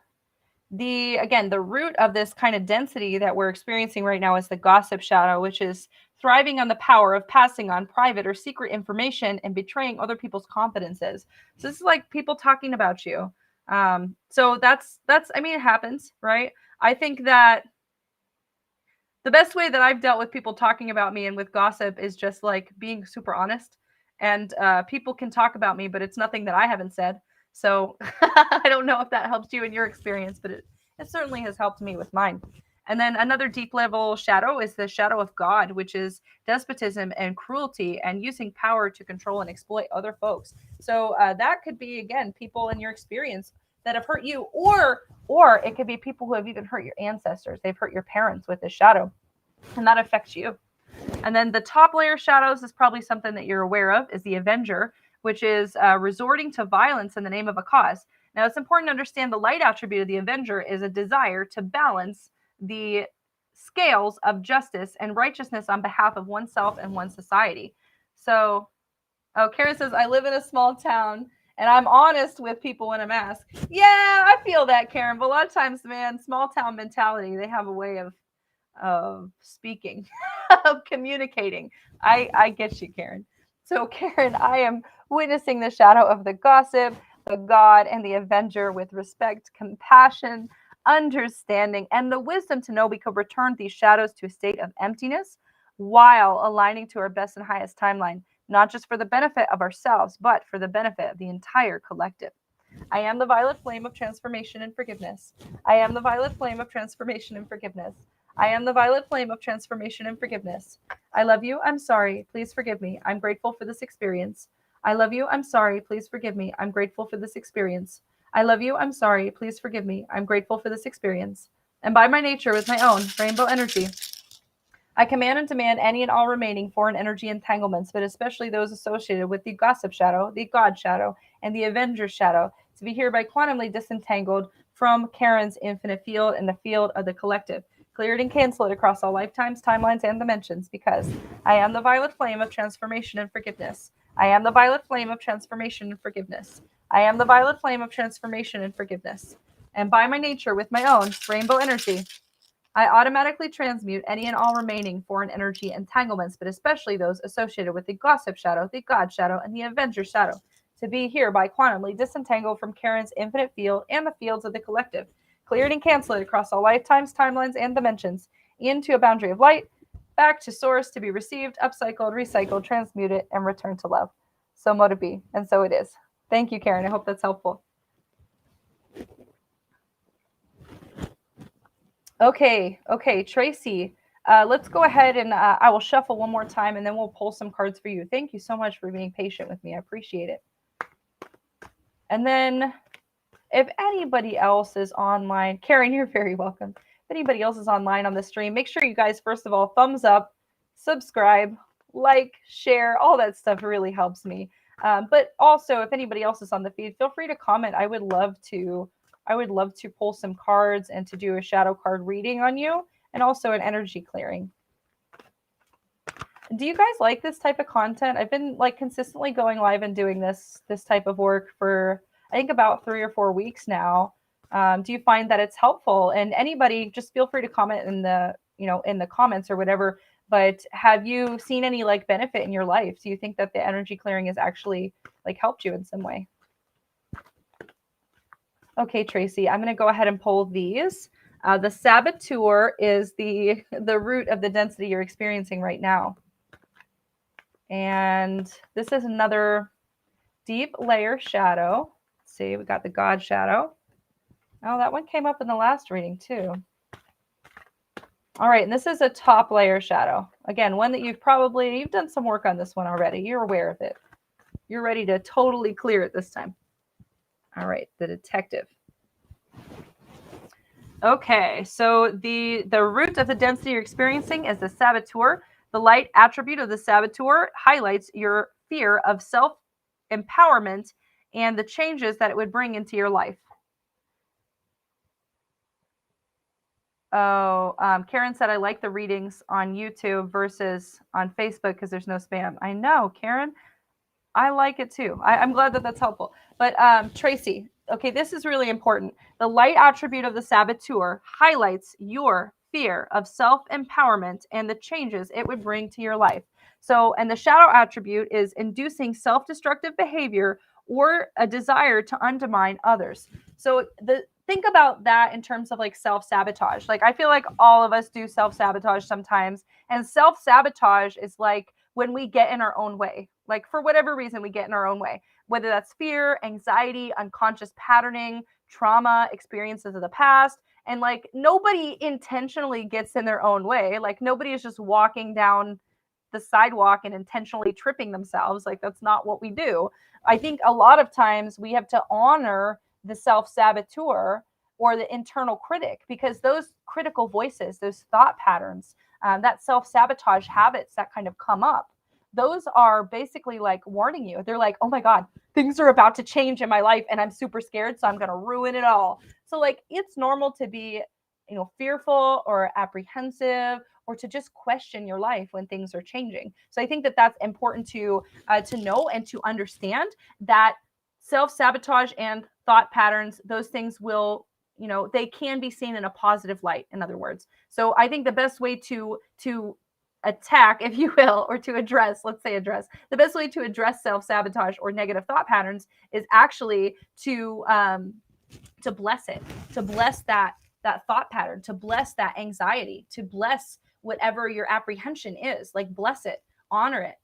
The root of this kind of density that we're experiencing right now is the gossip shadow, which is thriving on the power of passing on private or secret information and betraying other people's confidences. So this is like people talking about you. So that's, I mean, it happens, right? I think that the best way that I've dealt with people talking about me and with gossip is just like being super honest, and people can talk about me, but it's nothing that I haven't said. So I don't know if that helps you in your experience, but it certainly has helped me with mine. And then another deep level shadow is the shadow of God, which is despotism and cruelty and using power to control and exploit other folks. So that could be, again, people in your experience that have hurt you, or it could be people who have even hurt your ancestors. They've hurt your parents with this shadow, and that affects you. And then the top layer shadows is probably something that you're aware of, is the Avenger, which is resorting to violence in the name of a cause. Now, it's important to understand the light attribute of the Avenger is a desire to balance the scales of justice and righteousness on behalf of oneself and one society. So, oh, Karen says, I live in a small town and I'm honest with people when I'm asked. Yeah, I feel that, Karen. But a lot of times, man, small town mentality, they have a way of speaking, of communicating. I get you, Karen. So, Karen, I am witnessing the shadow of the gossip, the God, and the Avenger with respect, compassion, understanding, and the wisdom to know we could return these shadows to a state of emptiness while aligning to our best and highest timeline, not just for the benefit of ourselves, but for the benefit of the entire collective. I am the violet flame of transformation and forgiveness. I am the violet flame of transformation and forgiveness. I am the violet flame of transformation and forgiveness. I love you. I'm sorry. Please forgive me. I'm grateful for this experience. I love you. I'm sorry. Please forgive me. I'm grateful for this experience. I love you. I'm sorry. Please forgive me. I'm grateful for this experience. And by my nature, with my own rainbow energy, I command and demand any and all remaining foreign energy entanglements, but especially those associated with the gossip shadow, the God shadow, and the Avenger shadow, to be hereby quantumly disentangled from Karen's infinite field and the field of the collective. Clear it and cancel it across all lifetimes, timelines, and dimensions, because I am the violet flame of transformation and forgiveness. I am the violet flame of transformation and forgiveness. I am the violet flame of transformation and forgiveness. and by my nature with my own rainbow energy, I automatically transmute any and all remaining foreign energy entanglements, but especially those associated with the gossip shadow, the God shadow, and the Avenger shadow, to be hereby quantumly disentangled from Karen's infinite field and the fields of the collective, cleared and canceled across all lifetimes, timelines, and dimensions, into a boundary of light, back to source to be received, upcycled, recycled, transmuted, and returned to love. So mote it be, and so it is. Thank you, Karen. I hope that's helpful. Okay, Tracy. Let's go ahead and I will shuffle one more time and then we'll pull some cards for you. Thank you so much for being patient with me. I appreciate it. And then if anybody else is online, Karen, you're very welcome. If anybody else is online on the stream, make sure you guys, first of all, thumbs up, subscribe, like, share, all that stuff really helps me. But also, if anybody else is on the feed, feel free to comment. I would love to pull some cards and to do a shadow card reading on you and also an energy clearing. Do you guys like this type of content? I've been like consistently going live and doing this type of work for I think about 3 or 4 weeks now. Do you find that it's helpful? And anybody, just feel free to comment in the comments or whatever. But have you seen any like benefit in your life? Do you think that the energy clearing has actually like helped you in some way? Okay, Tracy, I'm going to go ahead and pull these. The saboteur is the root of the density you're experiencing right now. And this is another deep layer shadow. Let's see, we got the God shadow. Oh, that one came up in the last reading too. All right, and this is a top layer shadow. Again, one that you've done some work on this one already. You're aware of it. You're ready to totally clear it this time. All right, the detective. Okay, so the root of the density you're experiencing is the saboteur. The light attribute of the saboteur highlights your fear of self-empowerment and the changes that it would bring into your life. Oh, Karen said, I like the readings on YouTube versus on Facebook because there's no spam. I know, Karen. I like it too. I'm glad that that's helpful. But Tracy, okay, this is really important. The light attribute of the saboteur highlights your fear of self-empowerment and the changes it would bring to your life. So, and the shadow attribute is inducing self-destructive behavior or a desire to undermine others. So think about that in terms of like self-sabotage. Like I feel like all of us do self-sabotage sometimes, and self-sabotage is like when we get in our own way. Like for whatever reason, we get in our own way, whether that's fear, anxiety, unconscious patterning, trauma, experiences of the past. And like nobody intentionally gets in their own way. Like nobody is just walking down the sidewalk and intentionally tripping themselves. Like that's not what we do. I think a lot of times we have to honor the self-saboteur or the internal critic, because those critical voices, those thought patterns, that self-sabotage habits that kind of come up, those are basically like warning you. They're like, oh my God, things are about to change in my life and I'm super scared, so I'm going to ruin it all. So like it's normal to be, fearful or apprehensive or to just question your life when things are changing. So I think that that's important to know and to understand that self-sabotage and thought patterns, those things will, they can be seen in a positive light, in other words. So I think the best way to attack, if you will, or to address, the best way to address self-sabotage or negative thought patterns is actually to bless it, to bless that thought pattern, to bless that anxiety, to bless whatever your apprehension is. Like bless it, honor it,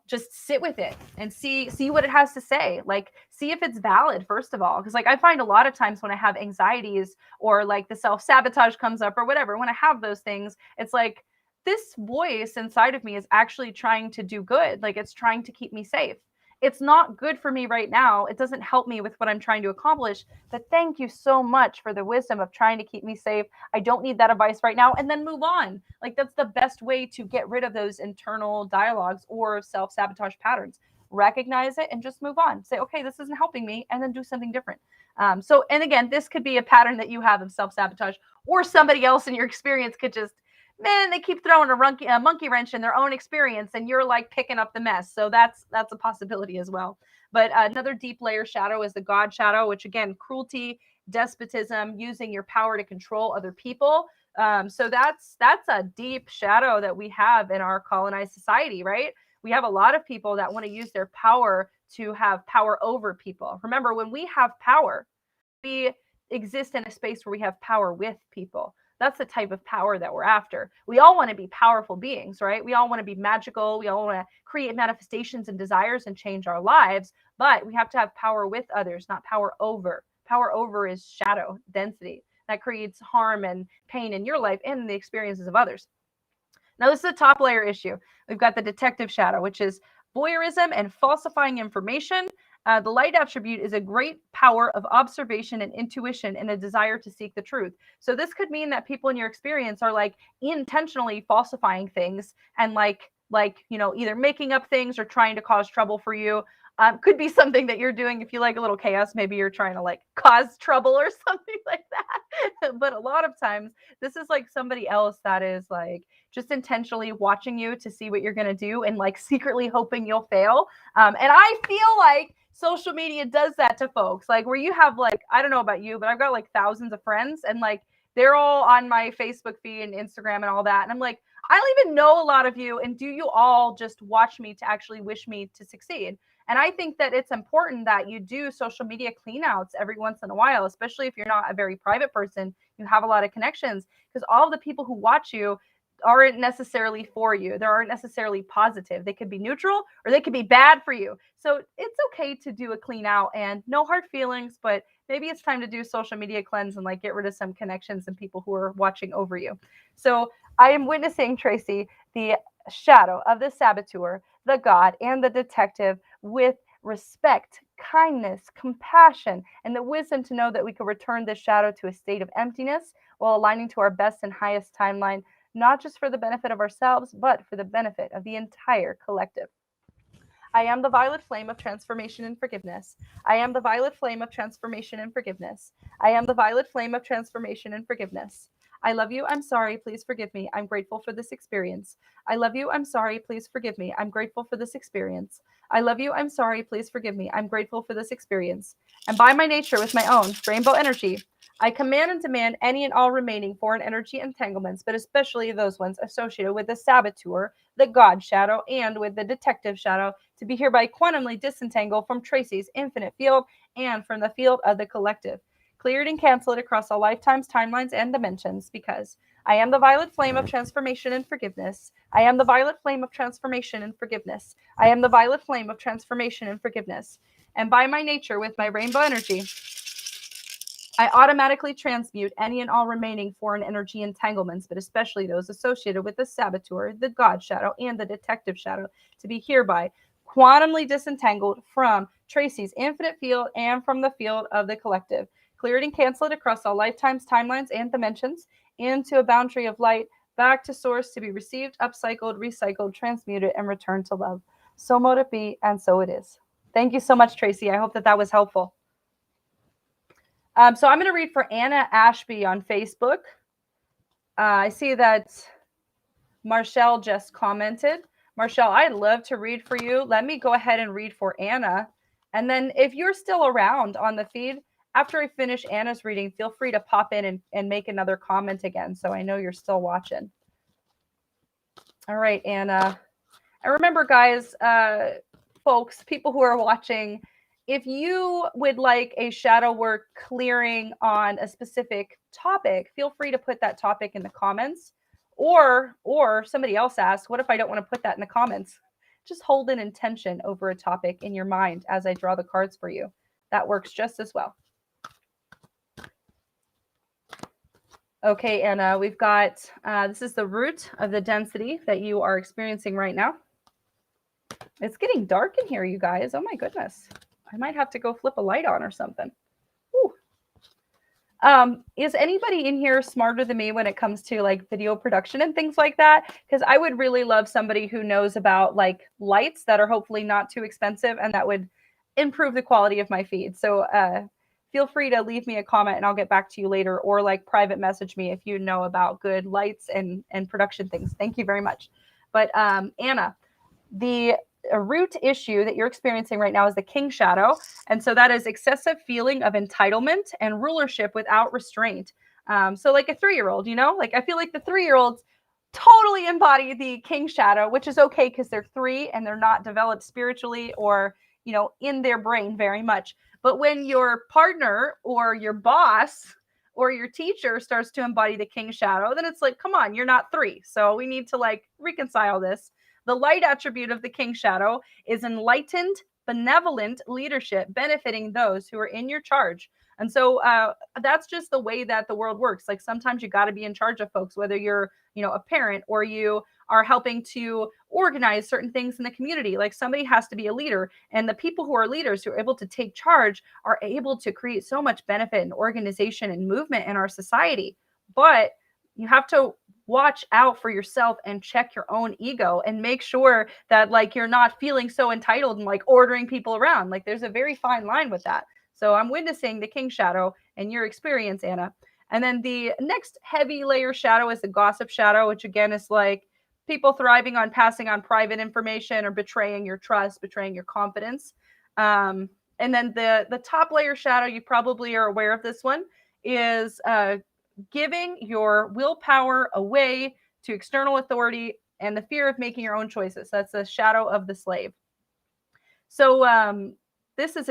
just sit with it and see what it has to say. Like see if it's valid, first of all, because like I find a lot of times when I have anxieties or like the self-sabotage comes up or whatever, when I have those things, it's like this voice inside of me is actually trying to do good. Like it's trying to keep me safe. It's not good for me right now. It doesn't help me with what I'm trying to accomplish. But thank you so much for the wisdom of trying to keep me safe. I don't need that advice right now. And then move on. Like that's the best way to get rid of those internal dialogues or self-sabotage patterns. Recognize it and just move on. Say, okay, this isn't helping me, and then do something different. And again, this could be a pattern that you have of self-sabotage, or somebody else in your experience could just, man, they keep throwing a monkey wrench in their own experience and you're like picking up the mess. So that's a possibility as well. But another deep layer shadow is the God shadow, which again, cruelty despotism, using your power to control other people. So that's a deep shadow that we have in our colonized society, right? We have a lot of people that want to use their power to have power over people. Remember, when we have power, we exist in a space where we have power with people. That's the type of power that we're after. We all want to be powerful beings, right? We all want to be magical. We all want to create manifestations and desires and change our lives, but we have to have power with others, not power over. Power over is shadow density that creates harm and pain in your life and in the experiences of others. Now, this is a top layer issue. We've got the detective shadow, which is voyeurism and falsifying information. The light attribute is a great power of observation and intuition and a desire to seek the truth. So this could mean that people in your experience are like intentionally falsifying things and like either making up things or trying to cause trouble for you. Could be something that you're doing if you like a little chaos. Maybe you're trying to like cause trouble or something like that. But a lot of times this is like somebody else that is like just intentionally watching you to see what you're going to do and like secretly hoping you'll fail. And I feel like social media does that to folks, like where you have like, I don't know about you, but I've got like thousands of friends and like they're all on my Facebook feed and Instagram and all that. And I'm like, I don't even know a lot of you. And do you all just watch me to actually wish me to succeed? And I think that it's important that you do social media cleanouts every once in a while, especially if you're not a very private person, you have a lot of connections, because all of the people who watch you aren't necessarily for you. They aren't necessarily positive. They could be neutral or they could be bad for you. So it's okay to do a clean out and no hard feelings, but maybe it's time to do social media cleanse and like get rid of some connections and people who are watching over you. So I am witnessing, Tracy, the shadow of the saboteur, the God, and the detective with respect, kindness, compassion, and the wisdom to know that we can return this shadow to a state of emptiness while aligning to our best and highest timeline, not just for the benefit of ourselves, but for the benefit of the entire collective. I am the violet flame of transformation and forgiveness. I am the violet flame of transformation and forgiveness. I am the violet flame of transformation and forgiveness. I love you. I'm sorry. Please forgive me. I'm grateful for this experience. I love you. I'm sorry. Please forgive me. I'm grateful for this experience. I love you. I'm sorry. Please forgive me. I'm grateful for this experience. And by my nature, with my own rainbow energy, I command and demand any and all remaining foreign energy entanglements, but especially those ones associated with the saboteur, the God shadow, and with the detective shadow, to be hereby quantumly disentangled from Tracy's infinite field and from the field of the collective. Cleared and canceled across all lifetimes, timelines, and dimensions, because I am the violet flame of transformation and forgiveness. I am the violet flame of transformation and forgiveness. I am the violet flame of transformation and forgiveness. And by my nature, with my rainbow energy, I automatically transmute any and all remaining foreign energy entanglements, but especially those associated with the saboteur, the God shadow, and the detective shadow, to be hereby quantumly disentangled from Tracy's infinite field and from the field of the collective. Cleared and canceled across all lifetimes, timelines, and dimensions into a boundary of light, back to source to be received, upcycled, recycled, transmuted, and returned to love. So mote it be, and so it is. Thank you so much, Tracy. I hope that was helpful. So I'm going to read for Anna Ashby on Facebook. I see that Marcel just commented. Marcel, I'd love to read for you. Let me go ahead and read for Anna. And then if you're still around on the feed, after I finish Anna's reading, feel free to pop in and make another comment again, so I know you're still watching. All right, Anna. And remember, guys, folks, people who are watching, if you would like a shadow work clearing on a specific topic, feel free to put that topic in the comments. Or somebody else asked, what if I don't want to put that in the comments? Just hold an intention over a topic in your mind as I draw the cards for you. That works just as well. Okay, Anna, we've got, this is the root of the density that you are experiencing right now. It's getting dark in here, you guys. Oh my goodness. I might have to go flip a light on or something. Is anybody in here smarter than me when it comes to like video production and things like that? Because I would really love somebody who knows about like lights that are hopefully not too expensive and that would improve the quality of my feed. So feel free to leave me a comment and I'll get back to you later, or like private message me if you know about good lights and production things. Thank you very much. But Anna, the a root issue that you're experiencing right now is the king shadow. And so that is excessive feeling of entitlement and rulership without restraint. So like a 3-year-old, like I feel like the 3-year-olds totally embody the king shadow, which is okay because they're 3 and they're not developed spiritually or, in their brain very much. But when your partner or your boss or your teacher starts to embody the king shadow, then it's like, come on, you're not 3. So we need to like reconcile this. The light attribute of the king shadow is enlightened, benevolent leadership benefiting those who are in your charge. And so that's just the way that the world works. Like sometimes you got to be in charge of folks, whether you're, a parent or you are helping to organize certain things in the community. Like somebody has to be a leader, and the people who are leaders who are able to take charge are able to create so much benefit and organization and movement in our society. But you have to watch out for yourself and check your own ego and make sure that like you're not feeling so entitled and like ordering people around. Like there's a very fine line with that. So I'm witnessing the king shadow in your experience, Anna. And then the next heavy layer shadow is the gossip shadow, which again is like people thriving on passing on private information or betraying your trust, betraying your confidence. And then the top layer shadow, you probably are aware of this one, is giving your willpower away to external authority and the fear of making your own choices. That's the shadow of the slave. So this is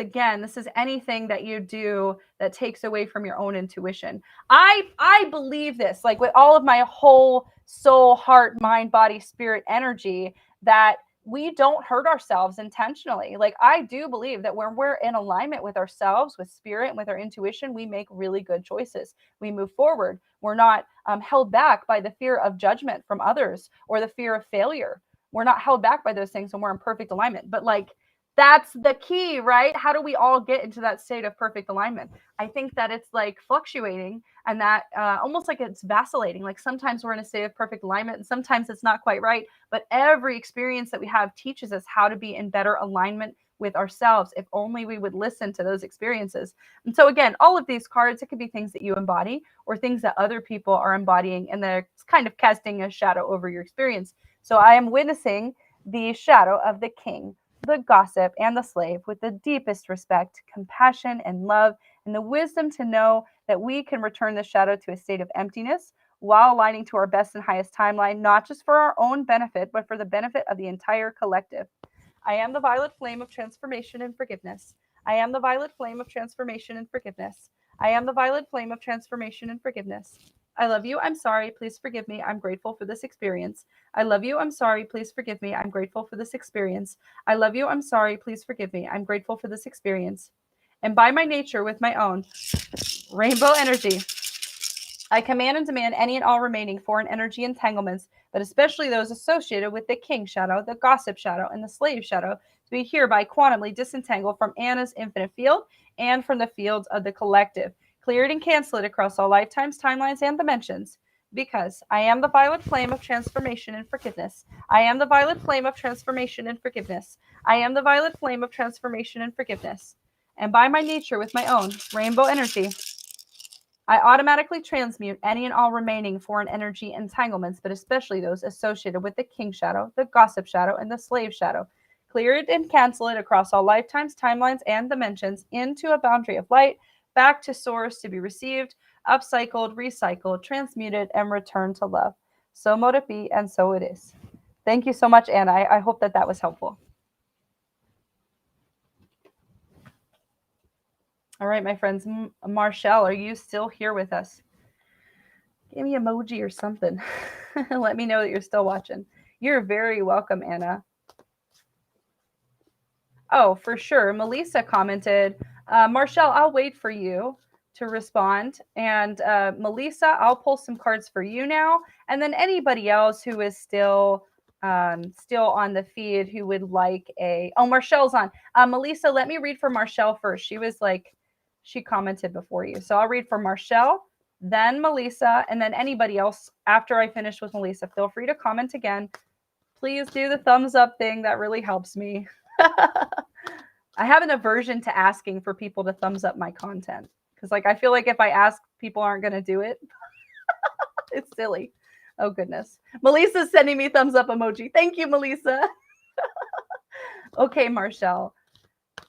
anything that you do that takes away from your own intuition. I believe this, like with all of my whole soul, heart, mind, body, spirit energy, that we don't hurt ourselves intentionally. Like I do believe that when we're in alignment with ourselves, with spirit, and with our intuition, we make really good choices. We move forward. We're not held back by the fear of judgment from others or the fear of failure. We're not held back by those things when we're in perfect alignment. But like, that's the key, right? How do we all get into that state of perfect alignment? I think that it's like fluctuating and that almost like it's vacillating. Like sometimes we're in a state of perfect alignment and sometimes it's not quite right. But every experience that we have teaches us how to be in better alignment with ourselves if only we would listen to those experiences. And so again, all of these cards, it could be things that you embody or things that other people are embodying, and they're kind of casting a shadow over your experience. So I am witnessing the shadow of the king, the gossip, and the slave with the deepest respect, compassion, and love, and the wisdom to know that we can return the shadow to a state of emptiness while aligning to our best and highest timeline, not just for our own benefit, but for the benefit of the entire collective. I am the violet flame of transformation and forgiveness. I am the violet flame of transformation and forgiveness. I am the violet flame of transformation and forgiveness. I love you. I'm sorry. Please forgive me. I'm grateful for this experience. I love you. I'm sorry. Please forgive me. I'm grateful for this experience. I love you. I'm sorry. Please forgive me. I'm grateful for this experience. And by my nature, with my own rainbow energy, I command and demand any and all remaining foreign energy entanglements, but especially those associated with the king shadow, the gossip shadow, and the slave shadow, to be hereby quantumly disentangled from Anna's infinite field and from the fields of the collective. Clear it and cancel it across all lifetimes, timelines, and dimensions. Because I am the violet flame of transformation and forgiveness. I am the violet flame of transformation and forgiveness. I am the violet flame of transformation and forgiveness. And by my nature, with my own rainbow energy, I automatically transmute any and all remaining foreign energy entanglements, but especially those associated with the king shadow, the gossip shadow, and the slave shadow. Clear it and cancel it across all lifetimes, timelines, and dimensions into a boundary of light, back to source to be received, upcycled, recycled, transmuted, and returned to love. So mote it be, and so it is. Thank you so much, Anna. I hope that was helpful. All right, my friends. Marcel, are you still here with us? Give me an emoji or something. Let me know that you're still watching. You're very welcome, Anna. Oh, for sure. Melissa commented, Marcel, I'll wait for you to respond. And Melissa, I'll pull some cards for you now. And then anybody else who is still on the feed who would like Marcel's on. Melissa, let me read for Marcel first. She commented before you. So I'll read for Marcel, then Melissa, and then anybody else after I finish with Melissa. Feel free to comment again. Please do the thumbs up thing. That really helps me. I have an aversion to asking for people to thumbs up my content because I feel like if I ask, people aren't going to do it. It's silly. Oh, goodness. Melissa's sending me thumbs up emoji. Thank you, Melissa. Okay, Marcel.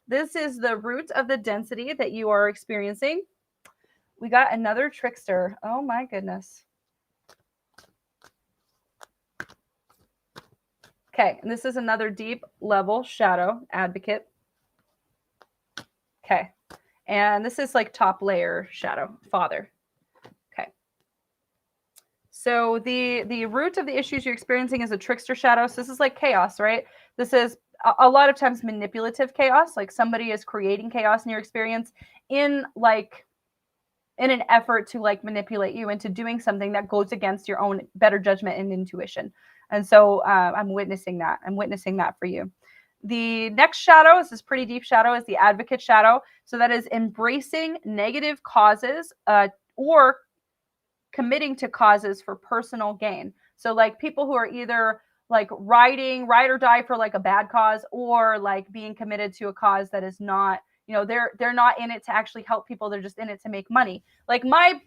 This is the root of the density that you are experiencing. We got another trickster. Oh my goodness. Okay, and this is another deep level shadow advocate. Okay, and this is like top layer shadow father. Okay. So the root of the issues you're experiencing is a trickster shadow. So this is like chaos, right? This is a lot of times manipulative chaos. Like somebody is creating chaos in your experience in an effort to like manipulate you into doing something that goes against your own better judgment and intuition. And so I'm witnessing that. I'm witnessing that for you. The next shadow, this is pretty deep shadow, is the advocate shadow. So that is embracing negative causes or committing to causes for personal gain. So like people who are either like ride or die for like a bad cause, or like being committed to a cause that is not, they're not in it to actually help people, they're just in it to make money. Like my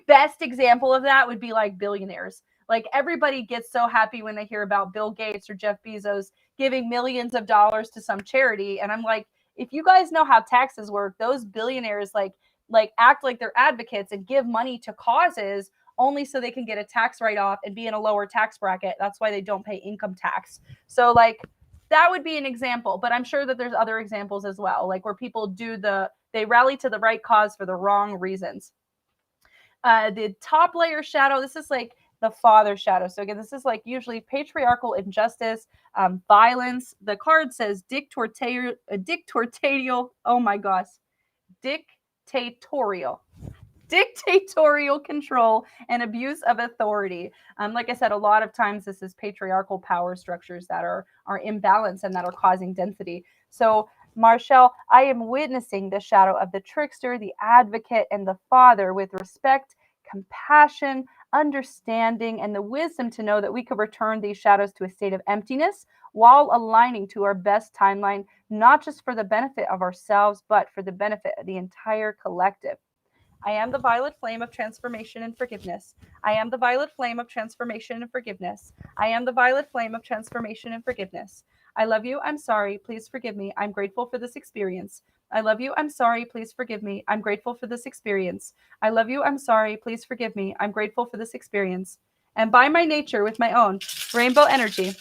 best example of that would be like billionaires. Like everybody gets so happy when they hear about Bill Gates or Jeff Bezos giving millions of dollars to some charity, and I'm like, if you guys know how taxes work, those billionaires like act like they're advocates and give money to causes only so they can get a tax write-off and be in a lower tax bracket. That's why they don't pay income tax. So like that would be an example, but I'm sure that there's other examples as well, like where people they rally to the right cause for the wrong reasons. The top layer shadow, this is like the father shadow. So again, this is like usually patriarchal injustice, violence. The card says dictatorial. Oh my gosh, dictatorial control and abuse of authority. Like I said, a lot of times this is patriarchal power structures that are imbalanced and that are causing density. So Marcel, I am witnessing the shadow of the trickster, the advocate, and the father with respect, compassion, understanding, and the wisdom to know that we could return these shadows to a state of emptiness while aligning to our best timeline, not just for the benefit of ourselves, but for the benefit of the entire collective. I am the violet flame of transformation and forgiveness. I am the violet flame of transformation and forgiveness. I am the violet flame of transformation and forgiveness. I love you. I'm sorry. Please forgive me. I'm grateful for this experience. I love you. I'm sorry. Please forgive me. I'm grateful for this experience. I love you. I'm sorry. Please forgive me. I'm grateful for this experience. And by my nature, with my own rainbow energy,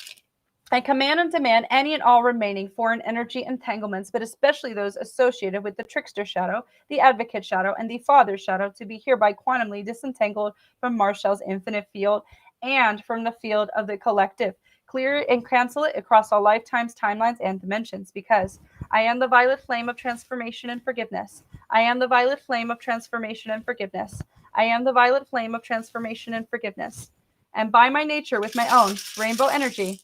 I command and demand any and all remaining foreign energy entanglements, but especially those associated with the trickster shadow, the advocate shadow, and the father shadow, to be hereby quantumly disentangled from Marcel's infinite field and from the field of the collective. Clear and cancel it across all lifetimes, timelines, and dimensions, because I am the violet flame of transformation and forgiveness. I am the violet flame of transformation and forgiveness. I am the violet flame of transformation and forgiveness. And by my nature, with my own rainbow energy,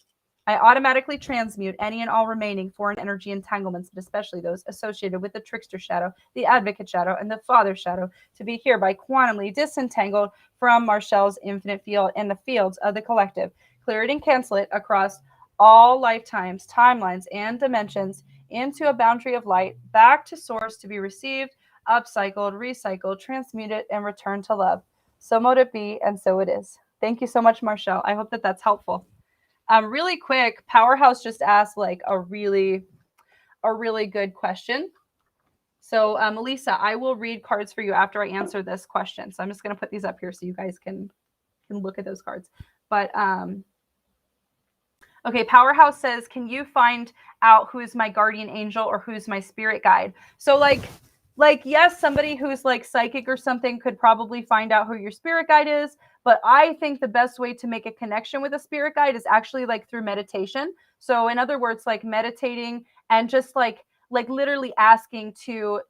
I automatically transmute any and all remaining foreign energy entanglements, but especially those associated with the trickster shadow, the advocate shadow, and the father shadow, to be hereby quantumly disentangled from Marcel's infinite field and the fields of the collective. Clear it and cancel it across all lifetimes, timelines, and dimensions into a boundary of light, back to source to be received, upcycled, recycled, transmuted, and returned to love. So mote it be, and so it is. Thank you so much, Marcel. I hope that that's helpful. Really quick, Powerhouse just asked like a really good question. So Melissa, I will read cards for you after I answer this question. So I'm just going to put these up here so you guys can look at those cards. But okay, Powerhouse says, can you find out who's my guardian angel or who's my spirit guide? So like yes, somebody who's like psychic or something could probably find out who your spirit guide is, but I think the best way to make a connection with a spirit guide is actually like through meditation. So in other words, like meditating and just like literally asking to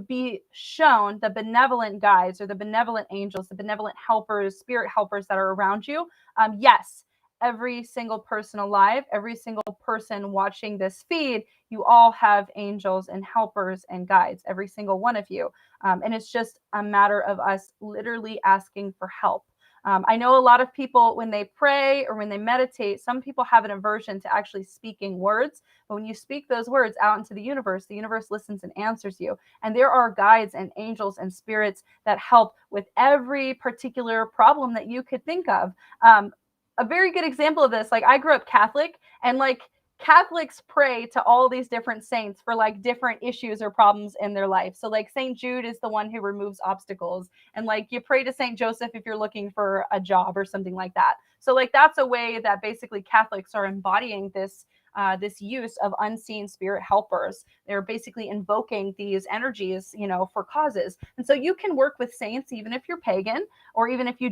be shown the benevolent guides or the benevolent angels, the benevolent helpers, spirit helpers that are around you. Yes, every single person alive, every single person watching this feed, you all have angels and helpers and guides, every single one of you. And it's just a matter of us literally asking for help. I know a lot of people, when they pray or when they meditate, some people have an aversion to actually speaking words. But when you speak those words out into the universe listens and answers you. And there are guides and angels and spirits that help with every particular problem that you could think of. A very good example of this, like I grew up Catholic, and like Catholics pray to all these different saints for like different issues or problems in their life. So like Saint Jude is the one who removes obstacles, and like you pray to Saint Joseph if you're looking for a job or something like that. So like that's a way that basically Catholics are embodying this this use of unseen spirit helpers. They're basically invoking these energies, you know, for causes. And so you can work with saints even if you're pagan, or even if you're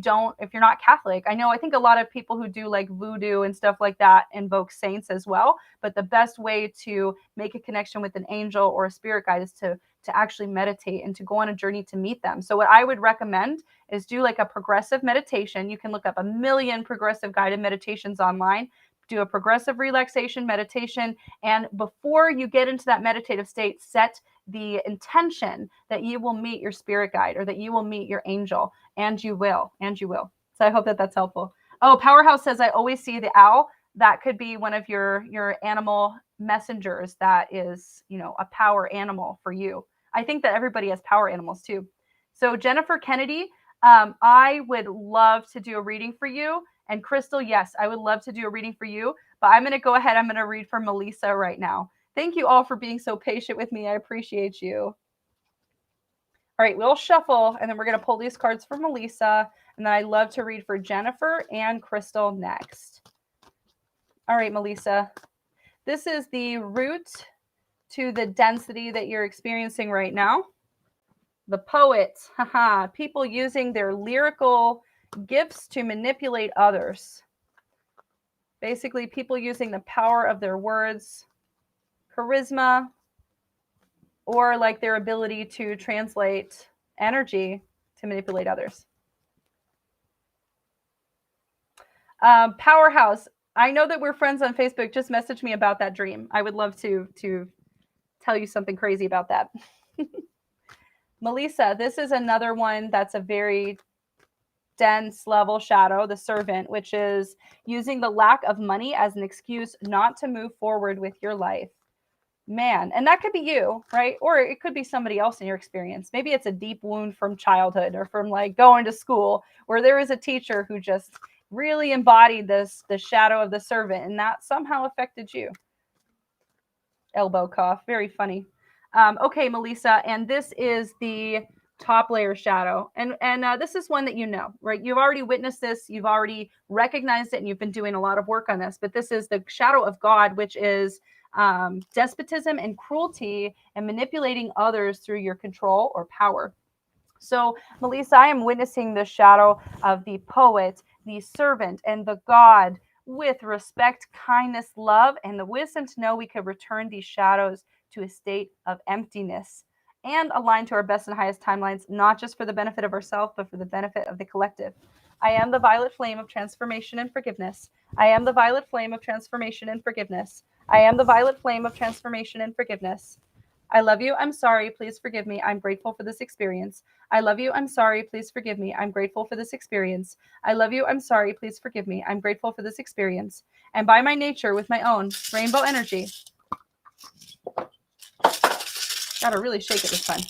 not Catholic. I think a lot of people who do like voodoo and stuff like that invoke saints as well. But the best way to make a connection with an angel or a spirit guide is to actually meditate and to go on a journey to meet them. So what I would recommend is do like a progressive meditation. You can look up a million progressive guided meditations online. Do a progressive relaxation meditation. And before you get into that meditative state, set the intention that you will meet your spirit guide or that you will meet your angel, and you will, and you will. So I hope that that's helpful. Oh, Powerhouse says, I always see the owl. That could be one of your animal messengers that is, you know, a power animal for you. I think that everybody has power animals too. So Jennifer Kennedy, I would love to do a reading for you. And Crystal, yes, I would love to do a reading for you, but I'm going to go ahead. I'm going to read for Melissa right now. Thank you all for being so patient with me. I appreciate you. All right, we'll shuffle, and then we're going to pull these cards for Melissa. And then I'd love to read for Jennifer and Crystal next. All right, Melissa, this is the root to the density that you're experiencing right now. The poet, people using their lyrical gifts to manipulate others. Basically, people using the power of their words, charisma, or like their ability to translate energy to manipulate others. Powerhouse, I know that we're friends on Facebook. Just message me about that dream. I would love to tell you something crazy about that. Melissa, this is another one that's a very dense level shadow, the servant, which is using the lack of money as an excuse not to move forward with your life. Man, and that could be you, right? Or it could be somebody else in your experience. Maybe it's a deep wound from childhood or from like going to school where there is a teacher who just really embodied the shadow of the servant, and that somehow affected you. Elbow cough, very funny. Okay, Melissa, and this is the top layer shadow, and this is one that you know, right? You've already witnessed this, you've already recognized it, and you've been doing a lot of work on this. But this is the shadow of God, which is despotism and cruelty and manipulating others through your control or power. So, Melissa, I am witnessing the shadow of the poet, the servant, and the God with respect, kindness, love, and the wisdom to know we could return these shadows to a state of emptiness and align to our best and highest timelines, not just for the benefit of ourselves, but for the benefit of the collective. I am the violet flame of transformation and forgiveness. I am the violet flame of transformation and forgiveness. I am the violet flame of transformation and forgiveness. I love you. I'm sorry. Please forgive me. I'm grateful for this experience. I love you. I'm sorry. Please forgive me. I'm grateful for this experience. I love you. I'm sorry. Please forgive me. I'm grateful for this experience. And by my nature, with my own rainbow energy, gotta really shake it this time.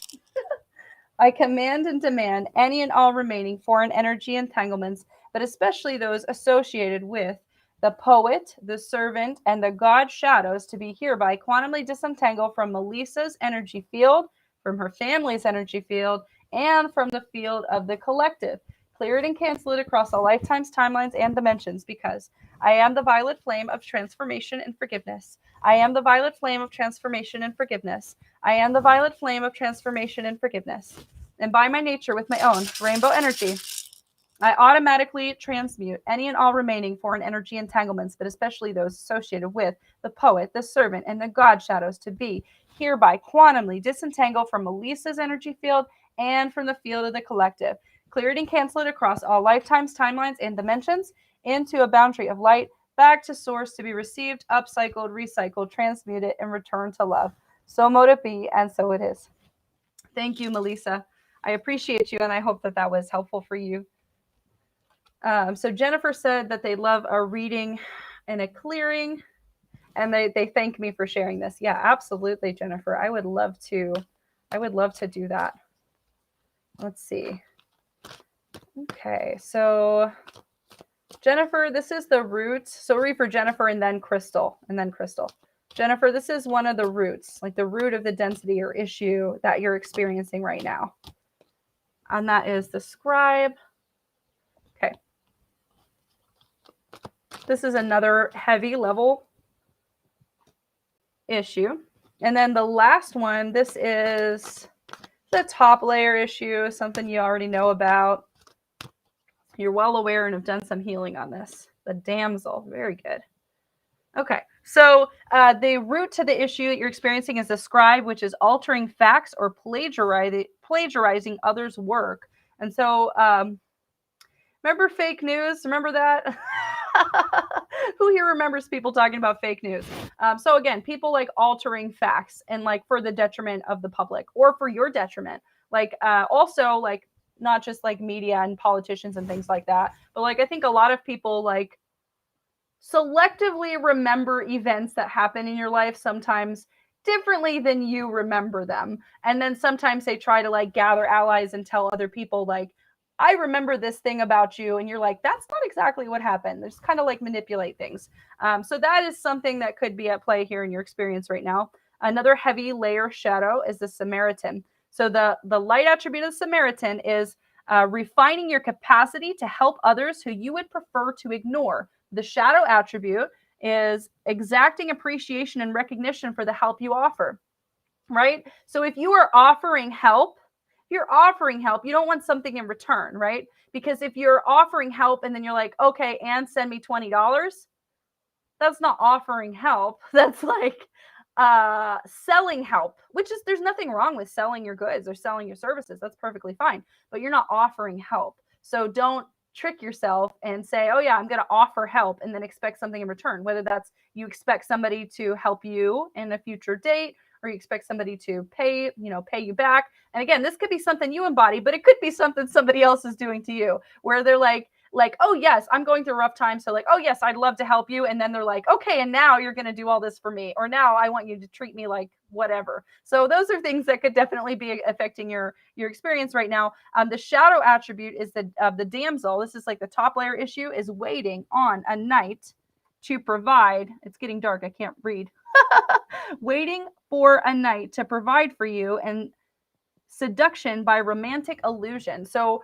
I command and demand any and all remaining foreign energy entanglements, but especially those associated with the poet, the servant, and the God shadows to be hereby quantumly disentangled from Melissa's energy field, from her family's energy field, and from the field of the collective. Clear it and cancel it across all lifetimes, timelines, and dimensions, because I am the violet flame of transformation and forgiveness. I am the violet flame of transformation and forgiveness. I am the violet flame of transformation and forgiveness. And by my nature, with my own rainbow energy, I automatically transmute any and all remaining foreign energy entanglements, but especially those associated with the poet, the servant, and the God shadows to be hereby quantumly disentangled from Melissa's energy field and from the field of the collective. Clear it and cancel it across all lifetimes, timelines, and dimensions into a boundary of light, back to source to be received, upcycled, recycled, transmuted, and returned to love. So mote it be, and so it is. Thank you, Melissa. I appreciate you, and I hope that that was helpful for you. So Jennifer said that they love a reading and a clearing, and they thank me for sharing this. Yeah, absolutely, Jennifer. I would love to do that. Let's see. Okay, so Jennifer, this is the root. So read for Jennifer and then Crystal, Jennifer, this is one of the roots, like the root of the density or issue that you're experiencing right now. And that is the scribe. Okay. This is another heavy level issue. And then the last one, this is the top layer issue, something you already know about. You're well aware and have done some healing on this. The damsel, very good. Okay, so the root to the issue that you're experiencing is the scribe, which is altering facts or plagiarizing others' work. And so, remember fake news? Remember that? Who here remembers people talking about fake news? So again, people like altering facts and like for the detriment of the public or for your detriment. Like also like not just like media and politicians and things like that, but like I think a lot of people like selectively remember events that happen in your life sometimes differently than you remember them. And then sometimes they try to like gather allies and tell other people like, I remember this thing about you. And you're like, that's not exactly what happened. There's kind of like manipulate things. So that is something that could be at play here in your experience right now. Another heavy layer shadow is the Samaritan. So the light attribute of the Samaritan is refining your capacity to help others who you would prefer to ignore. The shadow attribute is exacting appreciation and recognition for the help you offer, right? So if you are offering help, you don't want something in return, right? Because if you're offering help and then you're like, okay, and send me $20, that's not offering help. That's like selling help, which is, there's nothing wrong with selling your goods or selling your services. That's perfectly fine, but you're not offering help. So don't trick yourself and say, oh yeah, I'm going to offer help and then expect something in return. Whether that's you expect somebody to help you in a future date or you expect somebody to pay you back. And again, this could be something you embody, but it could be something somebody else is doing to you where they're like, oh yes, I'm going through a rough time. So like, oh yes, I'd love to help you. And then they're like, okay, and now you're going to do all this for me. Or now I want you to treat me like whatever. So those are things that could definitely be affecting your experience right now. The shadow attribute is the damsel. This is like the top layer issue is waiting on a knight to provide. It's getting dark. I can't read. Waiting for a knight to provide for you and seduction by romantic illusion. So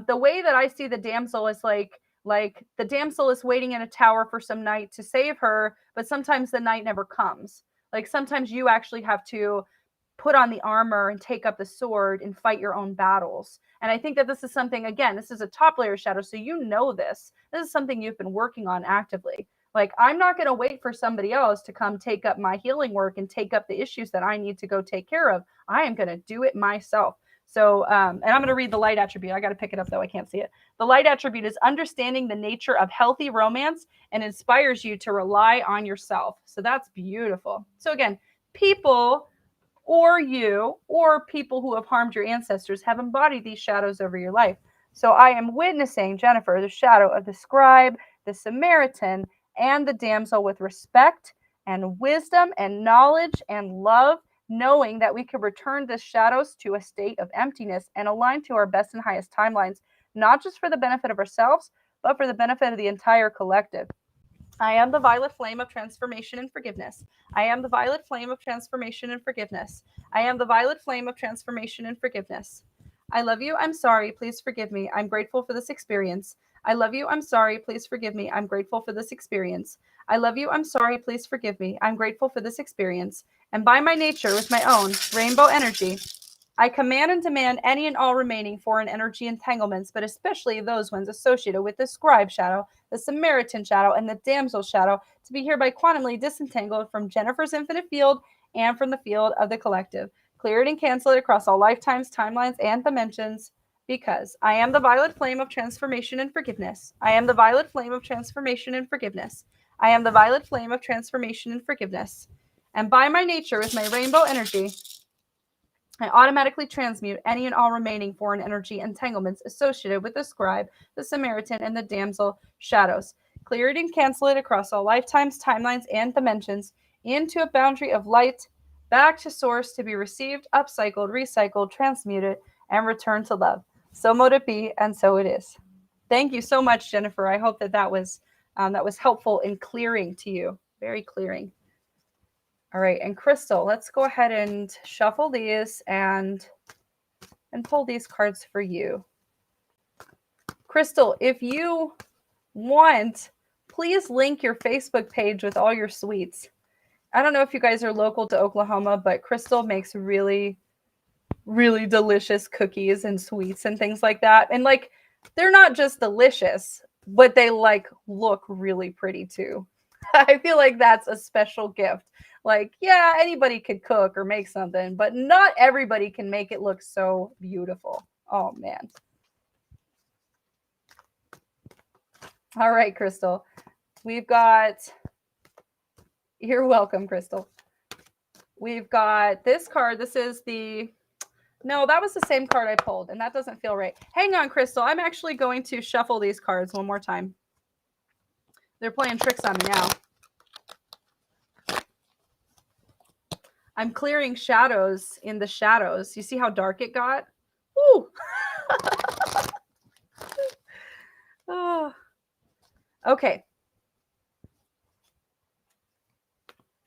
the way that I see the damsel is like the damsel is waiting in a tower for some knight to save her, but sometimes the knight never comes. Like sometimes you actually have to put on the armor and take up the sword and fight your own battles. And I think that this is something, again, this is a top layer shadow. So you know this is something you've been working on actively. Like, I'm not going to wait for somebody else to come take up my healing work and take up the issues that I need to go take care of. I am going to do it myself. So, and I'm going to read the light attribute. I got to pick it up though. I can't see it. The light attribute is understanding the nature of healthy romance and inspires you to rely on yourself. So that's beautiful. So again, people or you or people who have harmed your ancestors have embodied these shadows over your life. So I am witnessing, Jennifer, the shadow of the scribe, the Samaritan, and the damsel with respect and wisdom and knowledge and love, knowing that we could return the shadows to a state of emptiness and align to our best and highest timelines, not just for the benefit of ourselves, but for the benefit of the entire collective. I am the violet flame of transformation and forgiveness. I am the violet flame of transformation and forgiveness. I am the violet flame of transformation and forgiveness. I love you. I'm sorry. Please forgive me. I'm grateful for this experience. I love you. I'm sorry. Please forgive me. I'm grateful for this experience. I love you. I'm sorry. Please forgive me. I'm grateful for this experience. And by my nature, with my own rainbow energy, I command and demand any and all remaining foreign energy entanglements, but especially those ones associated with the scribe shadow, the Samaritan shadow, and the damsel shadow, to be hereby quantumly disentangled from Jennifer's infinite field and from the field of the collective. Clear it and cancel it across all lifetimes, timelines, and dimensions, because I am the violet flame of transformation and forgiveness. I am the violet flame of transformation and forgiveness. I am the violet flame of transformation and forgiveness. And by my nature, with my rainbow energy, I automatically transmute any and all remaining foreign energy entanglements associated with the scribe, the Samaritan, and the damsel shadows. Clear it and cancel it across all lifetimes, timelines, and dimensions into a boundary of light, back to source to be received, upcycled, recycled, transmuted, and returned to love. So mote it be, and so it is. Thank you so much, Jennifer. I hope that was helpful in clearing to you. Very clearing. All right, and Crystal, let's go ahead and shuffle these and pull these cards for you. Crystal, if you want, please link your Facebook page with all your sweets. I don't know if you guys are local to Oklahoma, but Crystal makes really, really delicious cookies and sweets and things like that. And like, they're not just delicious, but they like look really pretty too. I feel like that's a special gift. Like, yeah, anybody could cook or make something, but not everybody can make it look so beautiful. Oh man. All right, Crystal. We've got, you're welcome, Crystal. We've got this card. This is the, no, that was the same card I pulled, and that doesn't feel right. Hang on, Crystal. I'm actually going to shuffle these cards one more time. They're playing tricks on me now. I'm clearing shadows in the shadows. You see how dark it got? Woo! Oh. Okay.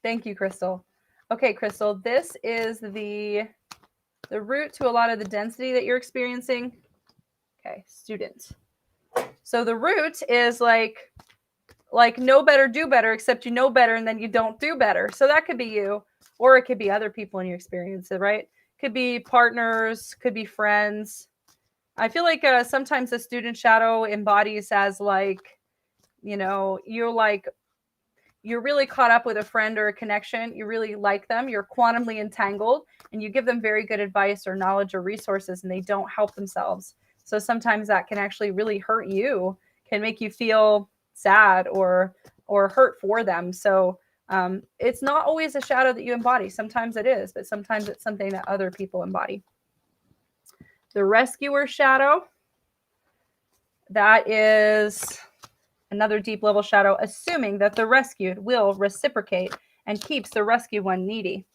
Thank you, Crystal. Okay, Crystal, this is the root to a lot of the density that you're experiencing. Okay, student. So the root is like know better, do better, except you know better and then you don't do better. So that could be you, or it could be other people in your experience, right? Could be partners, could be friends. I feel like sometimes the student shadow embodies as like, you know, you're really caught up with a friend or a connection. You really like them. You're quantumly entangled and you give them very good advice or knowledge or resources and they don't help themselves. So sometimes that can actually really hurt you, can make you feel sad or hurt for them. So it's not always a shadow that you embody. Sometimes it is, but sometimes it's something that other people embody. The rescuer shadow, that is another deep level shadow, assuming that the rescued will reciprocate and keeps the rescued one needy.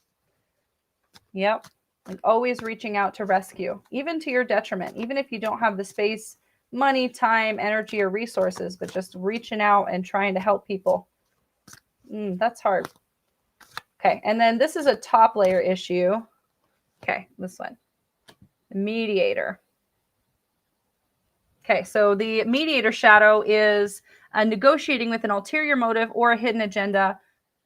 Yep. And always reaching out to rescue, even to your detriment, even if you don't have the space, money, time, energy, or resources, but just reaching out and trying to help people. That's hard. Okay. And then this is a top layer issue. Okay. This one. The mediator. Okay. So the mediator shadow is negotiating with an ulterior motive or a hidden agenda,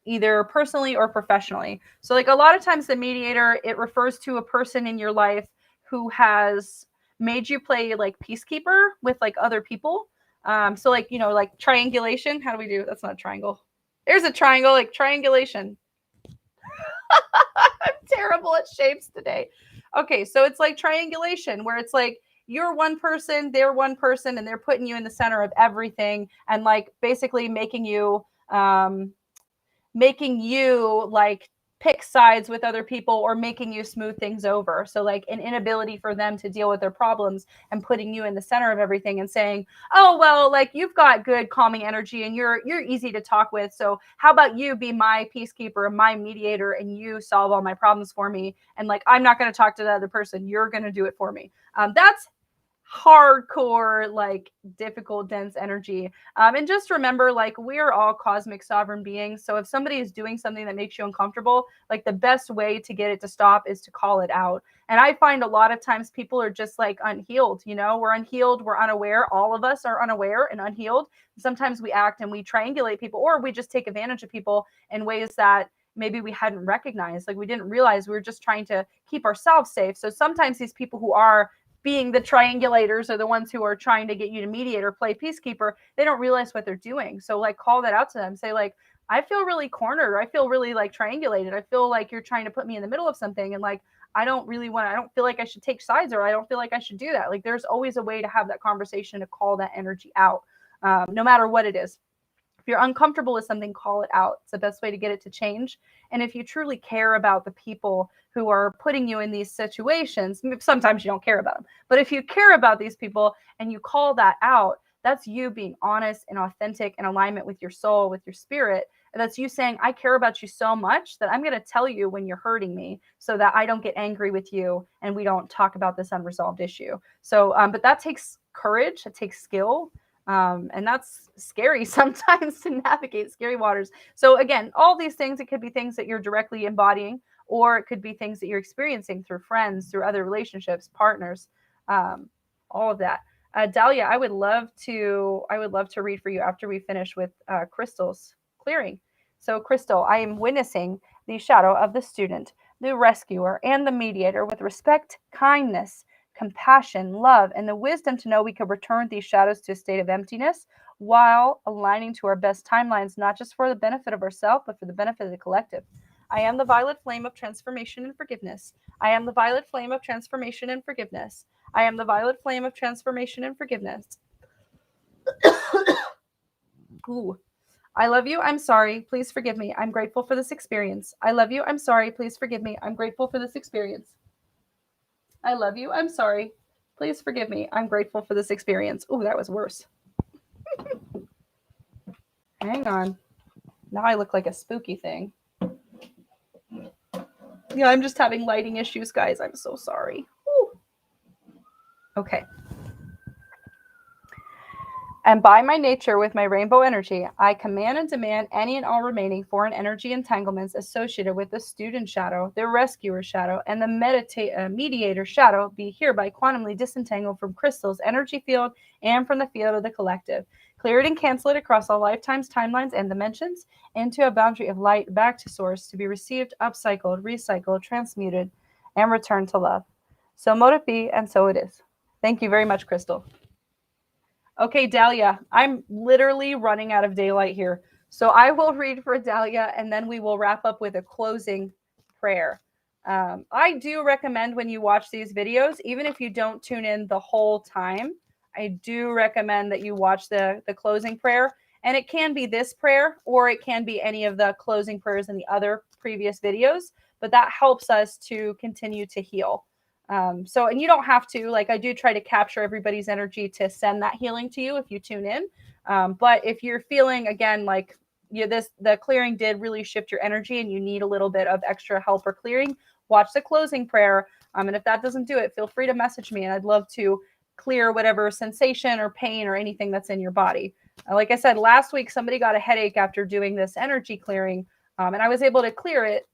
either personally or professionally. So like a lot of times the mediator, it refers to a person in your life who has made you play like peacekeeper with like other people. So like, you know, like triangulation. How do we do? That's not a triangle. There's a triangle, like triangulation. I'm terrible at shapes today. Okay, so it's like triangulation where it's like you're one person, they're one person, and they're putting you in the center of everything and like basically making you like pick sides with other people or making you smooth things over. So like an inability for them to deal with their problems and putting you in the center of everything and saying, oh, well, like you've got good calming energy and you're easy to talk with. So how about you be my peacekeeper, my mediator, and you solve all my problems for me. And like, I'm not going to talk to the other person. You're going to do it for me. That's hardcore, like difficult, dense energy. And just remember, like, we are all cosmic sovereign beings. So if somebody is doing something that makes you uncomfortable, like the best way to get it to stop is to call it out. And I find a lot of times people are just like unhealed, you know, we're unhealed, we're unaware. All of us are unaware and unhealed. Sometimes we act and we triangulate people, or we just take advantage of people in ways that maybe we hadn't recognized. Like we didn't realize we were just trying to keep ourselves safe. So sometimes these people who are being the triangulators are the ones who are trying to get you to mediate or play peacekeeper, they don't realize what they're doing. So like call that out to them. Say like, I feel really cornered. Or I feel really like triangulated. I feel like you're trying to put me in the middle of something. And like, I don't feel like I should take sides, or I don't feel like I should do that. Like there's always a way to have that conversation, to call that energy out, no matter what it is. If you're uncomfortable with something, call it out. It's the best way to get it to change. And if you truly care about the people who are putting you in these situations, sometimes you don't care about them, but if you care about these people and you call that out, that's you being honest and authentic in alignment with your soul, with your spirit. And that's you saying, I care about you so much that I'm going to tell you when you're hurting me so that I don't get angry with you and we don't talk about this unresolved issue. So, but that takes courage, it takes skill. And that's scary sometimes to navigate scary waters. So again, all these things, it could be things that you're directly embodying, or it could be things that you're experiencing through friends, through other relationships, partners, all of that. Dahlia, I would love to read for you after we finish with Crystal's clearing. So Crystal, I am witnessing the shadow of the student, the rescuer, and the mediator with respect, kindness, compassion, love, and the wisdom to know we could return these shadows to a state of emptiness while aligning to our best timelines, not just for the benefit of ourselves, but for the benefit of the collective. I am the violet flame of transformation and forgiveness. I am the violet flame of transformation and forgiveness. I am the violet flame of transformation and forgiveness. Ooh. I love you. I'm sorry. Please forgive me. I'm grateful for this experience. I love you. I'm sorry. Please forgive me. I'm grateful for this experience. I love you. I'm sorry. Please forgive me. I'm grateful for this experience. Ooh, that was worse. Hang on. Now I look like a spooky thing. Yeah, I'm just having lighting issues, guys. I'm so sorry. Ooh. Okay. And by my nature, with my rainbow energy, I command and demand any and all remaining foreign energy entanglements associated with the student shadow, the rescuer shadow, and the mediator shadow be hereby quantumly disentangled from Crystal's energy field and from the field of the collective. Clear it and cancel it across all lifetimes, timelines, and dimensions into a boundary of light back to source to be received, upcycled, recycled, transmuted, and returned to love. So mote it be, and so it is. Thank you very much, Crystal. Okay, Dahlia, I'm literally running out of daylight here. So I will read for Dahlia, and then we will wrap up with a closing prayer. I do recommend when you watch these videos, even if you don't tune in the whole time, I do recommend that you watch the closing prayer. And it can be this prayer, or it can be any of the closing prayers in the other previous videos. But that helps us to continue to heal. And you don't have to, like, I do try to capture everybody's energy to send that healing to you if you tune in. But if you're feeling, again, like the clearing did really shift your energy and you need a little bit of extra help or clearing, watch the closing prayer. And if that doesn't do it, feel free to message me. And I'd love to clear whatever sensation or pain or anything that's in your body. Like I said, last week, somebody got a headache after doing this energy clearing. And I was able to clear it,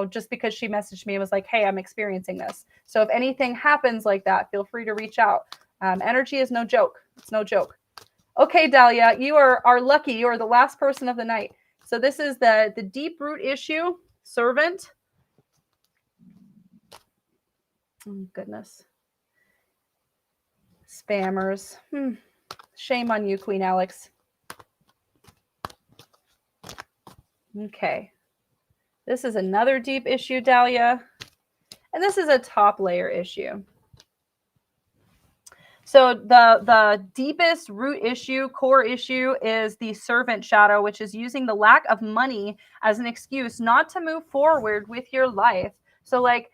just because she messaged me and was like, hey, I'm experiencing this. So if anything happens like that, feel free to reach out. Energy is no joke. It's no joke. Okay, Dahlia, you are lucky. You are the last person of the night. So this is the deep root issue, servant. Oh, goodness. Spammers. Shame on you, Queen Alex. Okay. This is another deep issue, Dahlia. And this is a top layer issue. So the deepest root issue, core issue, is the servant shadow, which is using the lack of money as an excuse not to move forward with your life. So like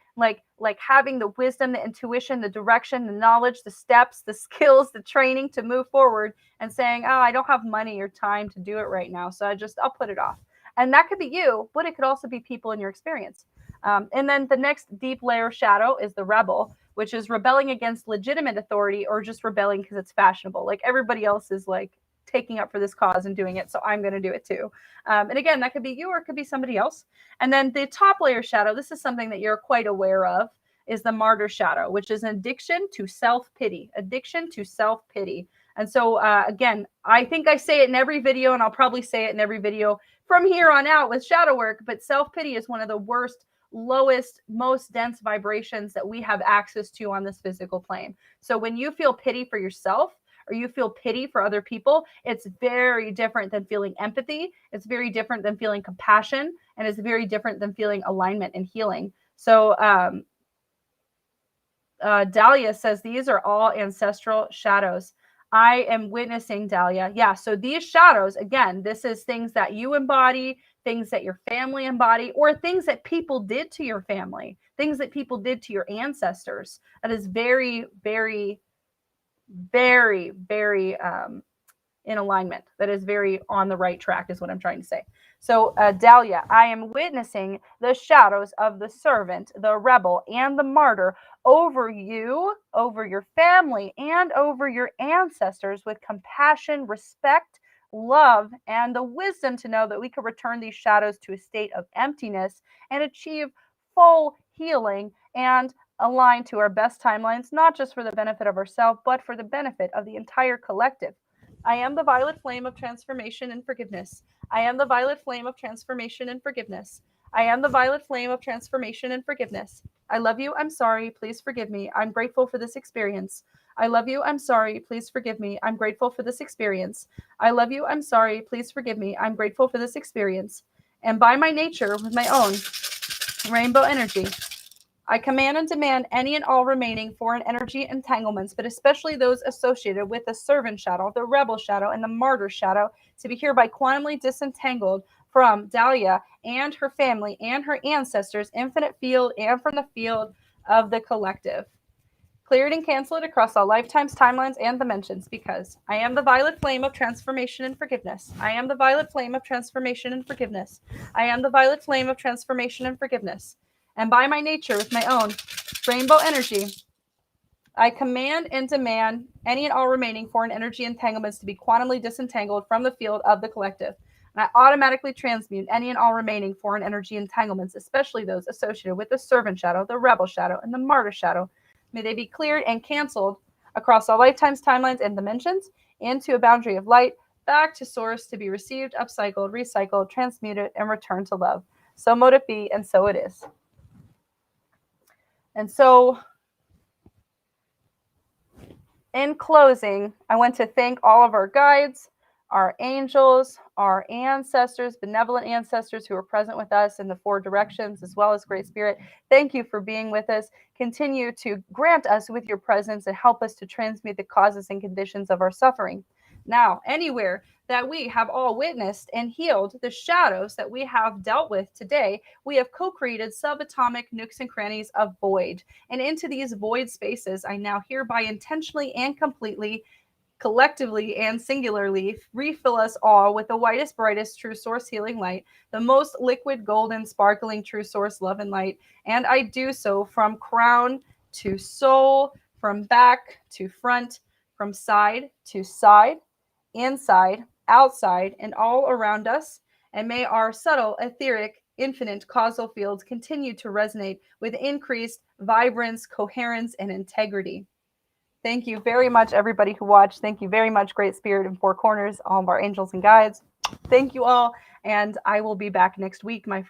having the wisdom, the intuition, the direction, the knowledge, the steps, the skills, the training to move forward, and saying, oh, I don't have money or time to do it right now, so I'll put it off. And that could be you, but it could also be people in your experience. And then the next deep layer shadow is the rebel, which is rebelling against legitimate authority or just rebelling because it's fashionable. Like everybody else is like taking up for this cause and doing it, so I'm going to do it too. And again, that could be you or it could be somebody else. And then the top layer shadow, this is something that you're quite aware of, is the martyr shadow, which is an addiction to self-pity. Addiction to self-pity. And so, again, I think I say it in every video, and I'll probably say it in every video from here on out with shadow work, but self-pity is one of the worst, lowest, most dense vibrations that we have access to on this physical plane. So when you feel pity for yourself or you feel pity for other people, it's very different than feeling empathy. It's very different than feeling compassion, and it's very different than feeling alignment and healing. So Dahlia says these are all ancestral shadows. I am witnessing, Dahlia. Yeah, so these shadows, again, this is things that you embody, things that your family embody, or things that people did to your family, things that people did to your ancestors. That is very, very, very, very in alignment, that is very on the right track, is what I'm trying to say. So, Dahlia, I am witnessing the shadows of the servant, the rebel, and the martyr over you, over your family, and over your ancestors with compassion, respect, love, and the wisdom to know that we can return these shadows to a state of emptiness and achieve full healing and align to our best timelines, not just for the benefit of ourselves, but for the benefit of the entire collective. I am the violet flame of transformation and forgiveness. I am the violet flame of transformation and forgiveness. I am the violet flame of transformation and forgiveness. I love you. I'm sorry. Please forgive me. I'm grateful for this experience. I love you. I'm sorry. Please forgive me. I'm grateful for this experience. I love you. I'm sorry. Please forgive me. I'm grateful for this experience. And by my nature, with my own rainbow energy, I command and demand any and all remaining foreign energy entanglements, but especially those associated with the servant shadow, the rebel shadow, and the martyr shadow, to be hereby quantumly disentangled from Dahlia and her family and her ancestors, infinite field, and from the field of the collective. Clear it and cancel it across all lifetimes, timelines, and dimensions, because I am the violet flame of transformation and forgiveness. I am the violet flame of transformation and forgiveness. I am the violet flame of transformation and forgiveness. And by my nature, with my own rainbow energy, I command and demand any and all remaining foreign energy entanglements to be quantumly disentangled from the field of the collective. And I automatically transmute any and all remaining foreign energy entanglements, especially those associated with the servant shadow, the rebel shadow, and the martyr shadow. May they be cleared and canceled across all lifetimes, timelines, and dimensions into a boundary of light, back to source to be received, upcycled, recycled, transmuted, and returned to love. So mote it be, and so it is. And so, in closing, I want to thank all of our guides, our angels, our ancestors, benevolent ancestors who are present with us in the four directions, as well as Great Spirit. Thank you for being with us. Continue to grant us with your presence and help us to transmute the causes and conditions of our suffering. Now, anywhere that we have all witnessed and healed the shadows that we have dealt with today, we have co-created subatomic nooks and crannies of void. And into these void spaces, I now hereby intentionally and completely, collectively and singularly refill us all with the whitest, brightest true source healing light, the most liquid, golden, sparkling true source love and light. And I do so from crown to soul, from back to front, from side to side, inside, outside, and all around us. And may our subtle, etheric, infinite causal fields continue to resonate with increased vibrance, coherence, and integrity. Thank you very much, everybody who watched. Thank you very much, Great Spirit in Four Corners, all of our angels and guides. Thank you all, and I will be back next week, my friends.